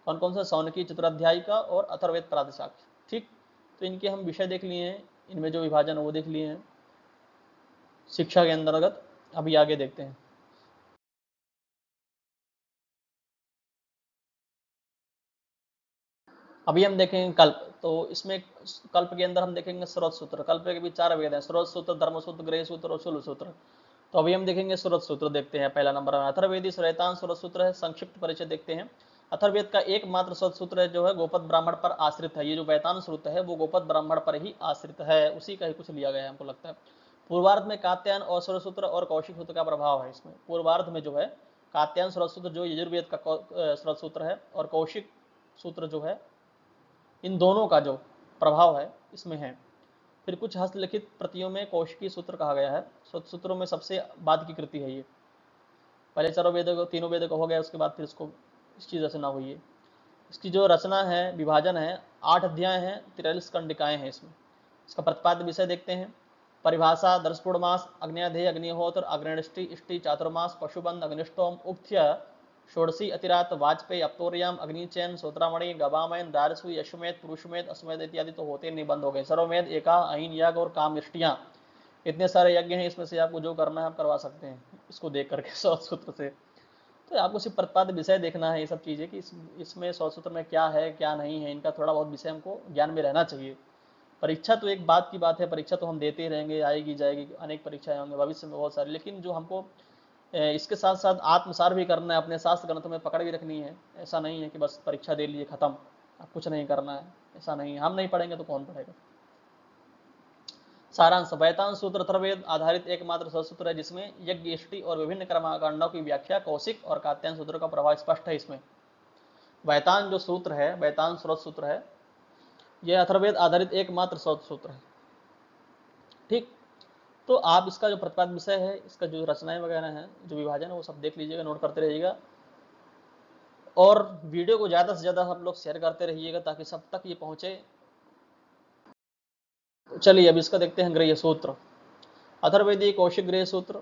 कौन कौन सा? सौनकी चतुराध्याय का और अथर्ववेद प्रातिशाख। ठीक, तो इनके हम विषय देख लिए हैं, इनमें जो विभाजन है वो देख लिए हैं शिक्षा के अंतर्गत। अभी आगे देखते हैं। अभी हम देखेंगे कल्प। तो इसमें कल्प के अंदर हम देखेंगे स्रोत सूत्र। कल्प के भी 4 वेद हैं, स्रोत सूत्र, धर्म सूत्र, गृह सूत्र और शूल सूत्र। तो अभी हम देखेंगे स्रोत सूत्र। देखते हैं पहला नंबर में अथर्ववेदी श्वेतांत स्रोत सूत्र है। संक्षिप्त परिचय देखते हैं। अथर्ववेद का एकमात्र स्रोत सूत्र है जो है गोपद ब्राह्मण पर आश्रित है। ये जो वैतान सूत्र है वो गोपद ब्राह्मण पर ही आश्रित है, उसी का ही कुछ लिया गया है हमको लगता है। पूर्वार्ध में कात्यायन और स्रोत सूत्र और कौशिक सूत्र का प्रभाव है इसमें। पूर्वार्ध में जो है कात्यायन स्रोत सूत्र जो यजुर्वेद का स्रोत सूत्र है, और कौशिक सूत्र जो है, इन दोनों का जो प्रभाव है इसमें है। फिर कुछ हस्तलिखित प्रतियों में कौशिकी सूत्र कहा गया है। सूत्रों में सबसे बाद की कृति है ये। पहले चारों वेदों को, तीनों वेदों को हो गया, उसके बाद फिर इसको इसकी रचना हुई है। इसकी जो रचना है, विभाजन है, 8 अध्याय हैं, 43 कंडिकाएं हैं इसमें। इसका प्रतिपाद्य विषय देखते हैं। परिभाषा, दर्शपूर्णमास, अग्न्याधेय, अग्निहोत्र, अग्निष्टि, इष्टि, चातुर्मास, पशुबंध, अग्निष्टोम, उक्थ्य, षोडशी, अतिरात, वाजपेयी, अप्तोरियाम, अग्निचैन, सोत्रामणि, गवामयन, दारसु, यशुमेध, पुरुषमेध, अश्वमेध इत्यादि तो होते निबंध हो गए। सर्वमेध, एका, अहिन यज्ञ और काम इष्टियां, इतने सारे यज्ञ हैं। इसमें से आपको जो करना है आप करवा सकते हैं इसको देख करके 100 सूत्र से। तो आपको सिर्फ प्रतिपाद्य विषय देखना है, ये सब चीजें कि इसमें 100 सूत्र में क्या है क्या नहीं है, इनका थोड़ा बहुत विषय हमको ज्ञान में रहना चाहिए। परीक्षा तो एक बात की बात है, परीक्षा तो हम देते ही रहेंगे, आएगी जाएगी, अनेक परीक्षाएं होंगे भविष्य में बहुत सारी। लेकिन जो हमको इसके साथ साथ आत्मसार भी करना है, अपने शास्त्र ग्रंथों में पकड़ भी रखनी है। ऐसा नहीं है कि बस परीक्षा दे लिए खत्म, अब कुछ नहीं करना है, ऐसा नहीं है। हम नहीं पढ़ेंगे तो कौन पढ़ेगा। सारांश, वैतान सूत्र अथर्ववेद आधारित एकमात्र सूत्र है जिसमें यज्ञ, इष्टि और विभिन्न कर्मकांडों की व्याख्या कौशिक और कात्यायन सूत्र का प्रभाव स्पष्ट है इसमें। वैतान जो सूत्र है, वैतान स्रोत सूत्र है, यह अथर्ववेद आधारित एकमात्र स्रोत सूत्र है। ठीक, तो आप इसका जो प्रतिपाद्य विषय है, इसका जो रचनाएं वगैरह हैं, जो विभाजन है, वो सब देख लीजिएगा, नोट करते रहिएगा। और वीडियो को ज्यादा से ज्यादा आप लोग शेयर करते रहिएगा ताकि सब तक ये पहुंचे। चलिए अब इसका देखते हैं गृह्य सूत्र। अथर्ववेदी कौशिक गृह्य सूत्र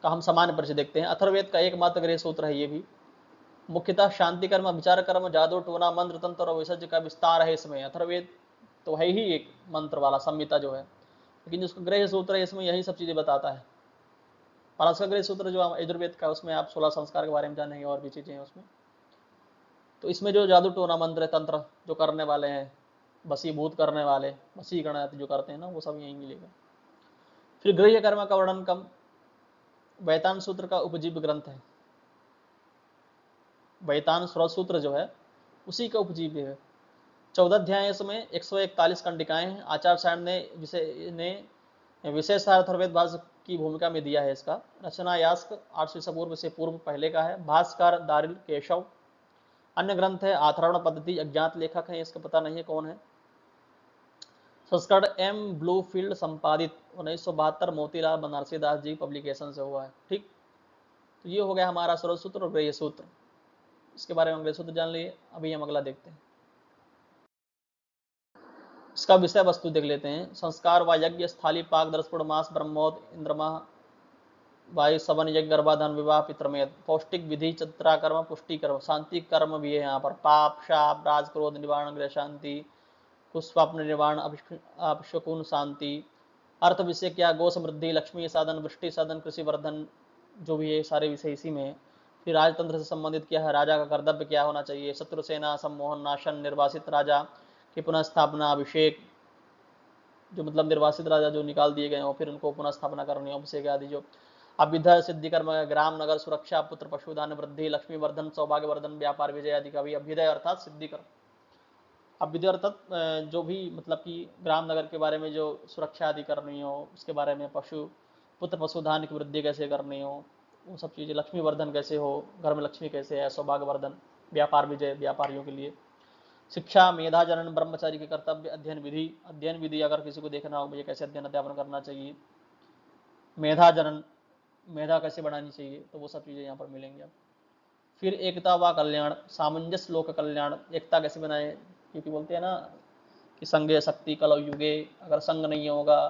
का हम सामान्य परिचय देखते हैं। अथर्ववेद का एकमात्र गृह्य सूत्र है ये भी। मुख्यतः शांति कर्म, विचार कर्म, जादू टोना, मंत्र तंत्र और विसर्ज का विस्तार है इसमें। अथर्ववेद तो है ही एक मंत्र वाला संहिता जो है, लेकिन जिसका गृह्य सूत्र है इसमें यही सब चीजें बताता है। पारस का गृह्य सूत्र जो यजुर्वेद का, उसमें आप 16 संस्कार के बारे में जानेंगे, और भी चीजें हैं उसमें। तो इसमें जो जादू टोना, मंत्र तंत्र जो करने वाले हैं, वशीभूत करने वाले, वशीकरण जो करते हैं ना, वो सब यही मिलेगा। फिर गृह्य कर्म का वर्णन कम वैतान सूत्र का उपजीव्य ग्रंथ है। वैतान स्रोत सूत्र जो है उसी का उपजीव्य है। 14 अध्याय इसमें, 141 कंडिकाएं हैं। आचार्य सायण ने विषय ने विशेष अथर्ववेद भाष्य की भूमिका में दिया है इसका। रचना यास्क 800 ईसा पूर्व से पूर्व पहले का है। भाष्यकार दारिल केशव। अन्य ग्रंथ है आथर्वण पद्धति, अज्ञात लेखक है, इसका पता नहीं है कौन है। संस्करण एम ब्लूफील्ड संपादित 1972 मोतीलाल बनारसी दास जी पब्लिकेशन से हुआ है। ठीक, तो ये हो गया हमारा सरल सूत्र और ग्रह्य सूत्र। इसके बारे में ग्रह्य सूत्र जान लिए। अभी हम अगला देखते हैं, इसका विषय वस्तु देख लेते हैं। संस्कार व यज्ञ, स्थाली पाक, दर्शपुर मास, ब्रह्मोद, इंद्रमा, वायु सवन, यज्ञ, गर्भाधान, विवाह, पितृमेद, पौष्टिक विधि, चित्राकर्म, पुष्टि कर्म, शांति कर्म भी है यहाँ पर। पाप, शाप, राज, क्रोध निवारण, गृह शांति, कुस्वाप्न निवारण, अपशकुन शांति। अर्थ विषय क्या, गो समृद्धि, लक्ष्मी साधन, वृष्टि साधन, कृषि वर्धन, जो भी है सारे विषय इसी में है। फिर राजतंत्र से संबंधित क्या है, राजा का कर्तव्य क्या होना चाहिए, शत्रु सेना सम्मोहन, नाशन, निर्वासित राजा की पुनः स्थापना, अभिषेक, जो मतलब निर्वासित राजा जो निकाल दिए गए हो फिर उनको पुनः स्थापना करनी, अभिषेक आदि जो। अभ्युदय, सिद्धि कर्म, ग्राम नगर सुरक्षा, पुत्र पशुधान वृद्धि, लक्ष्मी वर्धन, सौभाग्य वर्धन, व्यापार विजय आदि का भी। अभ्युदय अर्थात सिद्धि कर्म। अभ्युदय अर्थात जो भी मतलब कि ग्राम नगर के बारे में जो सुरक्षा आदि करनी हो उसके बारे में, पशु पुत्र पशुधान की वृद्धि कैसे करनी हो वो सब चीज़ें, लक्ष्मी वर्धन कैसे हो, घर में लक्ष्मी कैसे है, सौभाग्य वर्धन, व्यापार विजय, व्यापारियों के लिए। शिक्षा, मेधा जनन, ब्रह्मचारी के कर्तव्य, अध्ययन विधि, अध्ययन विधि अगर किसी को देखना हो मुझे कैसे अध्ययन अध्यापन करना चाहिए, मेधा जनन, मेधा कैसे बढ़ानी चाहिए, तो वो सब चीज़ें यहाँ पर मिलेंगी आप। फिर एकता व कल्याण, सामंजस्य लोक कल्याण, एकता कैसे बनाए, क्योंकि बोलते हैं ना कि संगे शक्ति कलौ युगे, अगर संग नहीं होगा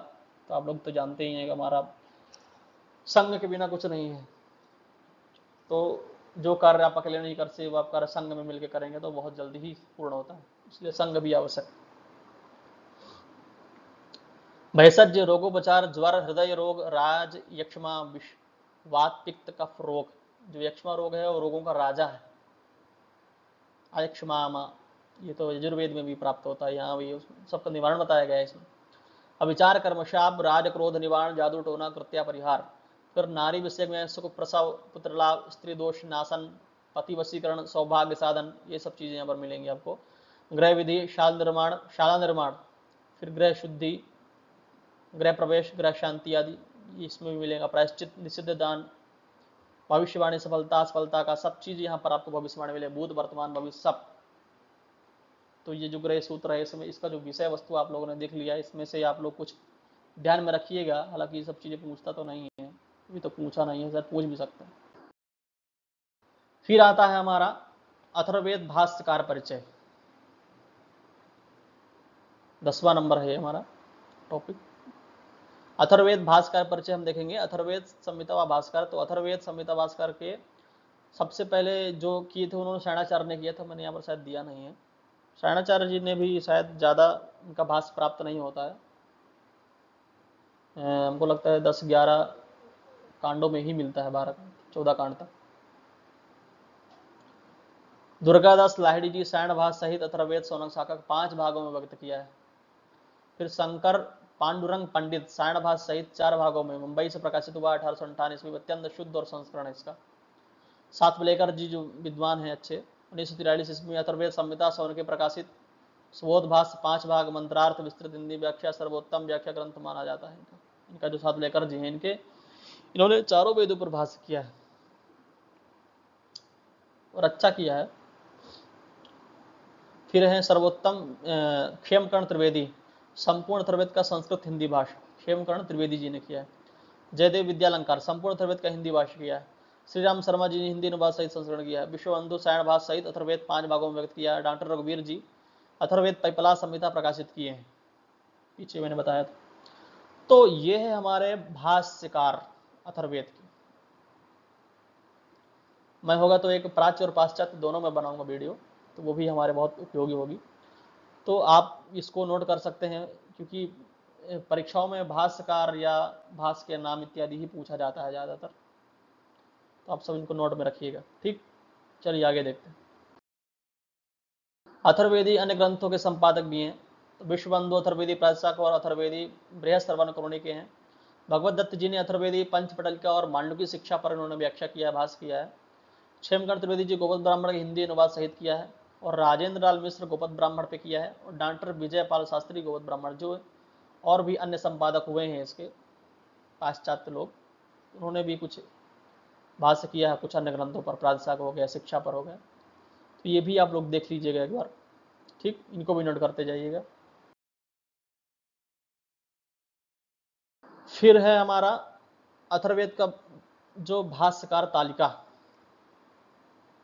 तो आप लोग तो जानते ही हैं कि हमारा संग के बिना कुछ नहीं है। तो जो कार्य आप अकेले नहीं कर सकते वो आप कार्य संग में मिलकर करेंगे तो बहुत जल्दी ही पूर्ण होता है, इसलिए संग भी आवश्यक। भैषज, रोगोपचार, ज्वर, हृदय रोग, राज, यक्ष्मा, वात, पित्त, कफ रोग। जो यक्ष्मा रोग है वो रोगों का राजा है, अयक्ष्मा, ये तो यजुर्वेद में भी प्राप्त होता है, यहाँ भी सबका निवारण बताया गया है इसमें। अविचार, कर्म, शाप, राज, क्रोध निवारण, जादू टोना, कृत्या परिहार। फिर नारी विषय में सुख प्रसव, पुत्र लाभ, स्त्री दोष नाशन, पति वशीकरण, सौभाग्य साधन, ये सब चीजें यहाँ पर मिलेंगी आपको। गृह विधि, शाला निर्माण, फिर गृह शुद्धि, गृह प्रवेश, गृह शांति आदि इसमें भी मिलेगा। प्रायश्चित, निषिद्ध दान, भविष्यवाणी, सफलता असफलता का सब चीज यहाँ पर आपको भविष्यवाणी मिले, भूत वर्तमान भविष्य सब। तो ये जो ग्रह सूत्र है इसमें इसका जो विषय वस्तु आप लोगों ने देख लिया, इसमें से आप लोग कुछ ध्यान में रखिएगा। हालांकि ये सब चीजें पूछता तो नहीं है, अभी तो पूछा नहीं है, सर पूछ भी सकते हैं। फिर आता है हमारा अथर्ववेद भाष्यकार परिचय, 10वां नंबर है हमारा टॉपिक। अथर्ववेद भाष्यकार परिचय हम देखेंगे। अथर्ववेद संहिता व भाष्यकार, तो अथर्ववेद संहिता भाष्यकार के सबसे पहले जो किए थे उन्होंने शयनाचार्य ने किया था, मैंने यहाँ पर शायद दिया नहीं है। शयनाचार्य जी ने भी शायद ज़्यादा उनका भाष्य प्राप्त नहीं होता है, हमको लगता है 10-11 कांडों में ही मिलता है, 12-14 कांड तक। दुर्गादास लाहिड़ी जी सायण भाष्य सहित अथर्ववेद सोनक शाखा 5 भागों में व्यक्त किया है। फिर शंकर पांडुरंग पंडित सायण भाष्य सहित 4 भागों में, मुंबई से प्रकाशित हुआ 1858 में, अत्यंत शुद्ध और संस्करण है इसका। सातवलेकर जी जो विद्वान है अच्छे, 1943 ईस्वी में अथर्ववेद संहिता सौन के प्रकाशित सुबोध भाष्य 5 भाग, मंत्रार्थ, विस्तृत हिंदी व्याख्या, सर्वोत्तम व्याख्या ग्रंथ माना जाता है इनका जो सातवलेकर जी हैं इन्होंने चारों वेदों पर भाष्य किया है और अच्छा किया है। फिर है सर्वोत्तम क्षेमकर्ण त्रिवेदी, संपूर्ण अथर्ववेद का संस्कृत हिंदी भाष्य, क्षेमकर्ण त्रिवेदी जी ने किया है। जयदेव विद्यालंकार संपूर्ण अथर्ववेद का हिंदी भाष्य किया है। श्री राम शर्मा जी ने हिंदी अनुवाद सहित संस्करण किया है। विश्वबंधु सायण भाष्य सहित अथर्ववेद 5 भागों में व्यक्त किया है। डॉक्टर रघुवीर जी अथर्ववेद पैपला संहिता प्रकाशित किए हैं, पीछे मैंने बताया था। तो ये है हमारे भाष्यकार अथर्ववेद की। मैं होगा तो एक प्राच्य और पाश्चात्य दोनों में बनाऊंगा वीडियो, तो वो भी हमारे बहुत उपयोगी होगी। तो आप इसको नोट कर सकते हैं, क्योंकि परीक्षाओं में भाष्यकार या भाष्य के नाम इत्यादि ही पूछा जाता है ज़्यादातर, तो आप सब इनको नोट में रखिएगा। ठीक, चलिए आगे देखते हैं। अथर्ववेदी अन्य ग्रंथों के संपादक भी हैं। तो विश्वबंधु अथर्ववेदी प्राचार्य और अथर्ववेदी बृहस्पति करुणी के हैं। भगवत दत्त जी ने अथर्ववेदी पंचपटलिका और मांडुकी शिक्षा पर उन्होंने व्याख्या किया, भाष्य किया है। क्षेमकर्ण त्रिवेदी जी गोपद ब्राह्मण के हिंदी अनुवाद सहित किया है, और राजेंद्र लाल मिश्र गोपद ब्राह्मण पे किया है, और डॉक्टर विजय पाल शास्त्री गोपद ब्राह्मण जो और भी अन्य संपादक हुए हैं इसके, पाश्चात्य लोग, उन्होंने भी कुछ भाष्य किया है कुछ अन्य ग्रंथों पर, प्रातिशाख हो गया, शिक्षा पर हो गया, तो ये भी आप लोग देख लीजिएगा एक बार, ठीक, इनको भी नोट करते जाइएगा। फिर है हमारा अथर्ववेद का जो भाष्यकार तालिका।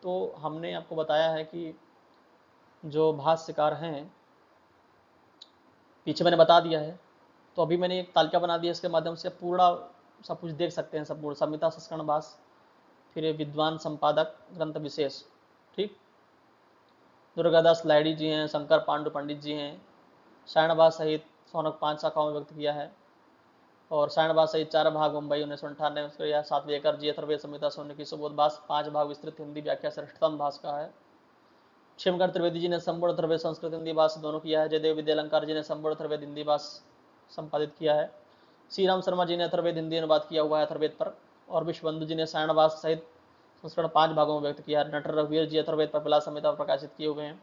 तो हमने आपको बताया है कि जो भाष्यकार हैं, पीछे मैंने बता दिया है, तो अभी मैंने एक तालिका बना दी है, इसके माध्यम से पूरा सब कुछ देख सकते हैं, संपूर्ण संहिता संस्करण भाष्य, फिर विद्वान संपादक ग्रंथ विशेष, ठीक, दुर्गादास लाहिड़ी जी हैं, शंकर पांडु पंडित जी हैं, सायणभाष सहित सौनक 5 शाखाओं में व्यक्त किया है, और सायणभाष सहित 4 भाग मुंबई 1998 सातवें एकर जी अथर्ववेद संहिता सोने की सुबोध भाष 5 भाग विस्तृत हिंदी व्याख्या श्रेष्ठतम भाष का है। क्षेमकर त्रिवेदी जी ने संपूर्ण अथर्ववेद संस्कृत हिंदी भाष दोनों किया है। जयदेव विद्यालंकार जी ने संपूर्ण अथर्ववेद हिंदी भाष संपादित किया है। श्री राम शर्मा जी ने अथर्ववेद हिंदी अनुवाद किया हुआ है अथर्ववेद पर, और विश्वबंधु जी ने सायणभाष सहित संस्करण 5 भागों में व्यक्त किया है। नटर रघुवीर जी अथर्ववेद पर पिला संहिता प्रकाशित किए हुए हैं।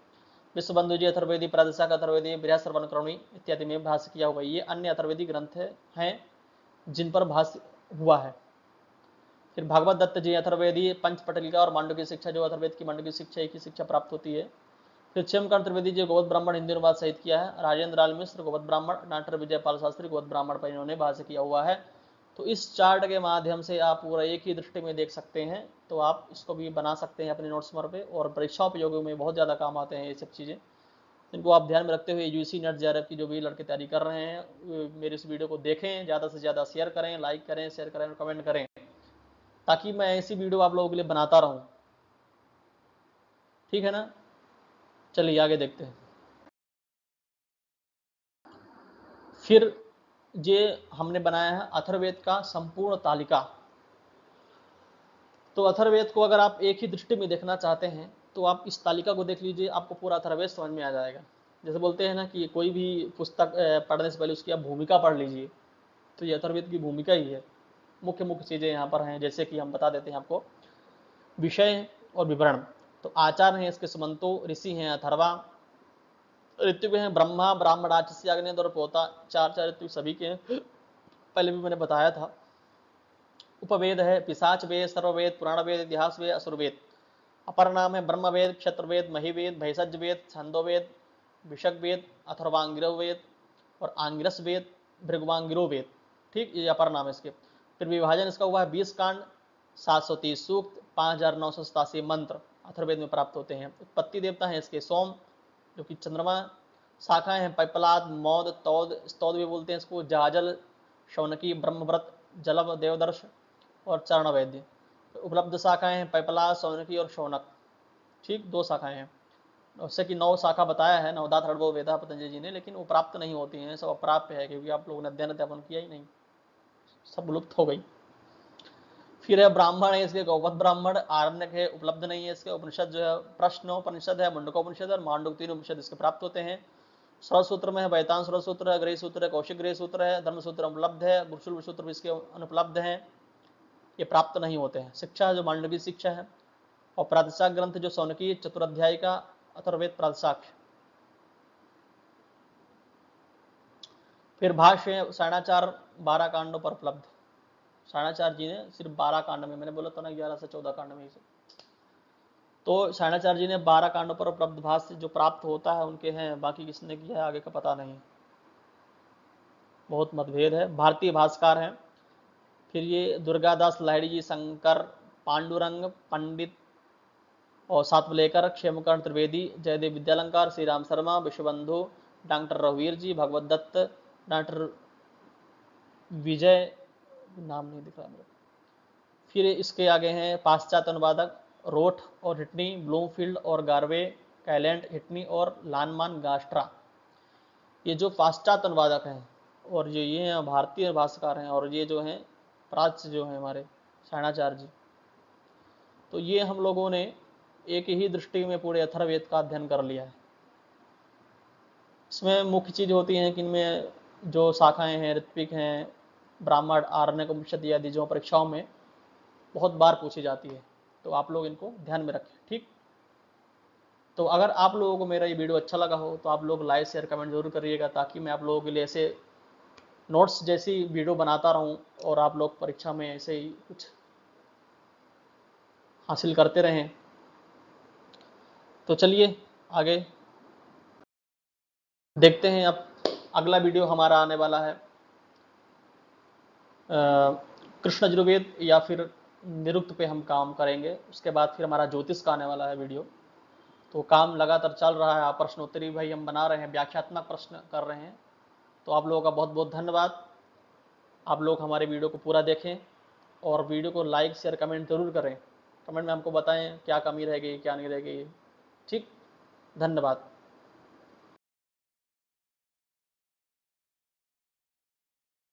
विश्वबंधु जी अथर्ववेदी प्रातिशाख अथर्ववेदी बृहस्पति क्रमणी इत्यादि में भाष्य किया हुआ है। ये अन्य अथर्ववेदी ग्रंथ हैं जिन पर भाष्य हुआ है। फिर भागवत दत्त जी अथर्ववेदी पंचपटलिका और मांडू की शिक्षा, जो अथर्ववेद की मांडू की शिक्षा एक ही शिक्षा प्राप्त होती है। फिर क्षेमकर त्रिवेदी जी गोवध ब्राह्मण हिंदी अनुवाद सहित किया है। राजेंद्र लाल मिश्र गोवध ब्राह्मण, डॉक्टर विजयपाल शास्त्री गोवध ब्राह्मण पर इन्होंने भाष्य किया हुआ है। तो इस चार्ट के माध्यम से आप पूरा एक ही दृष्टि में देख सकते हैं, तो आप इसको भी बना सकते हैं अपने नोट्स पे, और परीक्षा उपयोगों में बहुत ज़्यादा काम आते हैं ये सब चीज़ें। इनको आप ध्यान में रखते हुए यूजी नेट जेआरएफ की जो भी लड़के तैयारी कर रहे हैं, मेरे इस वीडियो को देखें, ज़्यादा से ज़्यादा शेयर करें, लाइक करें, शेयर करें और कमेंट करें, ताकि मैं ऐसी वीडियो आप लोगों के लिए बनाता रहूं, ठीक है ना। चलिए आगे देखते हैं। फिर ये हमने बनाया है अथर्ववेद का संपूर्ण तालिका। तो अथर्ववेद को अगर आप एक ही दृष्टि में देखना चाहते हैं तो आप इस तालिका को देख लीजिए, आपको पूरा अथर्ववेद समझ में आ जाएगा। जैसे बोलते हैं ना कि कोई भी पुस्तक पढ़ने से पहले उसकी आप भूमिका पढ़ लीजिए, तो ये अथर्ववेद की भूमिका ही है। मुख्य मुख्य चीज़ें यहाँ पर हैं, जैसे कि हम बता देते हैं आपको, विषय और विवरण। तो आचार्य हैं इसके सुमंतो, ऋषि हैं अथर्वा, ऋत्विक हैं ब्रह्मा, ब्राह्मण, राक्षसी, अग्नि और पोता, 4 ऋत्विक सभी के हैं, पहले भी मैंने बताया था। उपवेद है पिशाच वेद, सर्ववेद, पुराण वेद, इतिहास वेद, असुरवेद। अपर नाम है ब्रह्मवेद, क्षत्रवेद, महिवेद, भैषज वेद, छंदोवेद, विषक वेद, अथर्वांगिरो वेद और आंगिरस वेद, भृगवांगिरो वेद, ठीक, ये अपर नाम है इसके। फिर विभाजन इसका हुआ है 20 कांड, 730 सूक्त, 5987 मंत्र अथर्ववेद में प्राप्त होते हैं। उत्पत्ति देवता है इसके सोम, जो कि चंद्रमा। शाखाएं हैं पैपलाद, मौद, तौद, स्तौद भी बोलते हैं इसको, जाजल, शौनकी, ब्रह्मव्रत, जलव, देवदर्श और चरण वैद्य। उपलब्ध शाखाएं हैं पैपला, सौनकी और शौनक, ठीक, 2 शाखाएं हैं। उससे कि 9 शाखा बताया है, नवदात हड़बो वेदा पतंजलि जी ने, लेकिन वो प्राप्त नहीं होती हैं, सब अप्राप्य है, क्योंकि आप लोगों ने अध्ययन अध्यापन किया ही नहीं, सब लुप्त हो गई। फिर है ब्राह्मण है इसके, गौवध ब्राह्मण। आरण्यक है, उपलब्ध नहीं है इसके। उपनिषद जो है प्रश्नोपनिषद है, मुंडकोपनिषद और मांडुक, 3 उपनिषद इसके प्राप्त होते हैं। सरसूत्र में है बैतान सरसूत्र है, गृह सूत्र है, कौशिक गृह सूत्र है, धर्मसूत्र उपलब्ध है, गुरुशूल सूत्र भी इसके अनुपलब्ध है, ये प्राप्त नहीं होते हैं। शिक्षा जो मांडवी शिक्षा है, और प्रातिशाख ग्रंथ जो सौनकी चतुराध्याय का अथर्ववेद प्रातिशाख। फिर भाष्य सायणाचार 12 कांडों पर उपलब्ध। सायणाचार्य जी ने सिर्फ 12 कांड में, मैंने बोला था ना 11 से 14 कांड में, तो सायणाचार्य जी ने 12 कांडों पर उपलब्ध भाष्य जो प्राप्त होता है उनके हैं, बाकी किसने किया है आगे का पता नहीं, बहुत मतभेद है। भारतीय भाष्यकार हैं फिर ये दुर्गादास लाहिड़ी जी, शंकर पांडुरंग पंडित और सातवलेकर, क्षेमकर्ण त्रिवेदी, जयदेव विद्यालंकार, श्री राम शर्मा, विश्वबंधु, डॉक्टर रघुवीर जी, भगवत दत्त, डॉक्टर विजय, नाम नहीं दिख रहा मेरे। फिर इसके आगे हैं पाश्चात्य अनुवादक रोठ और हिटनी, ब्लूमफील्ड और गार्वे, कैलेंट, हिटनी और लानमान गास्ट्रा, ये जो पाश्चात्य अनुवादक हैं। और ये भारतीय भाष्यकार हैं, और ये जो हैं प्राच्य जो हैं हमारे सायणाचार्य जी। तो ये हम लोगों ने एक ही दृष्टि में पूरे अथर्ववेद का अध्ययन कर लिया है। इसमें मुख्य चीज होती है कि इनमें जो शाखाएं हैं, ऋत्विक हैं, ब्राह्मण, आरण्यक, उपनिषद आदि जो परीक्षाओं में बहुत बार पूछी जाती है, तो आप लोग इनको ध्यान में रखें, ठीक। तो अगर आप लोगों को मेरा ये वीडियो अच्छा लगा हो तो आप लोग लाइक शेयर कमेंट जरूर करिएगा, ताकि मैं आप लोगों के लिए ऐसे नोट्स जैसी वीडियो बनाता रहूं और आप लोग परीक्षा में ऐसे ही कुछ हासिल करते रहें। तो चलिए आगे देखते हैं। अब अगला वीडियो हमारा आने वाला है कृष्ण यजुर्वेद या फिर निरुक्त पे हम काम करेंगे। उसके बाद फिर हमारा ज्योतिष का आने वाला है वीडियो। तो काम लगातार चल रहा है। आप प्रश्नोत्तरी भाई हम बना रहे हैं, व्याख्यात्मक प्रश्न कर रहे हैं। तो आप लोगों का बहुत बहुत धन्यवाद। आप लोग हमारे वीडियो को पूरा देखें और वीडियो को लाइक शेयर कमेंट जरूर करें। कमेंट में हमको बताएं क्या कमी रह गई क्या नहीं रह गई। ठीक, धन्यवाद।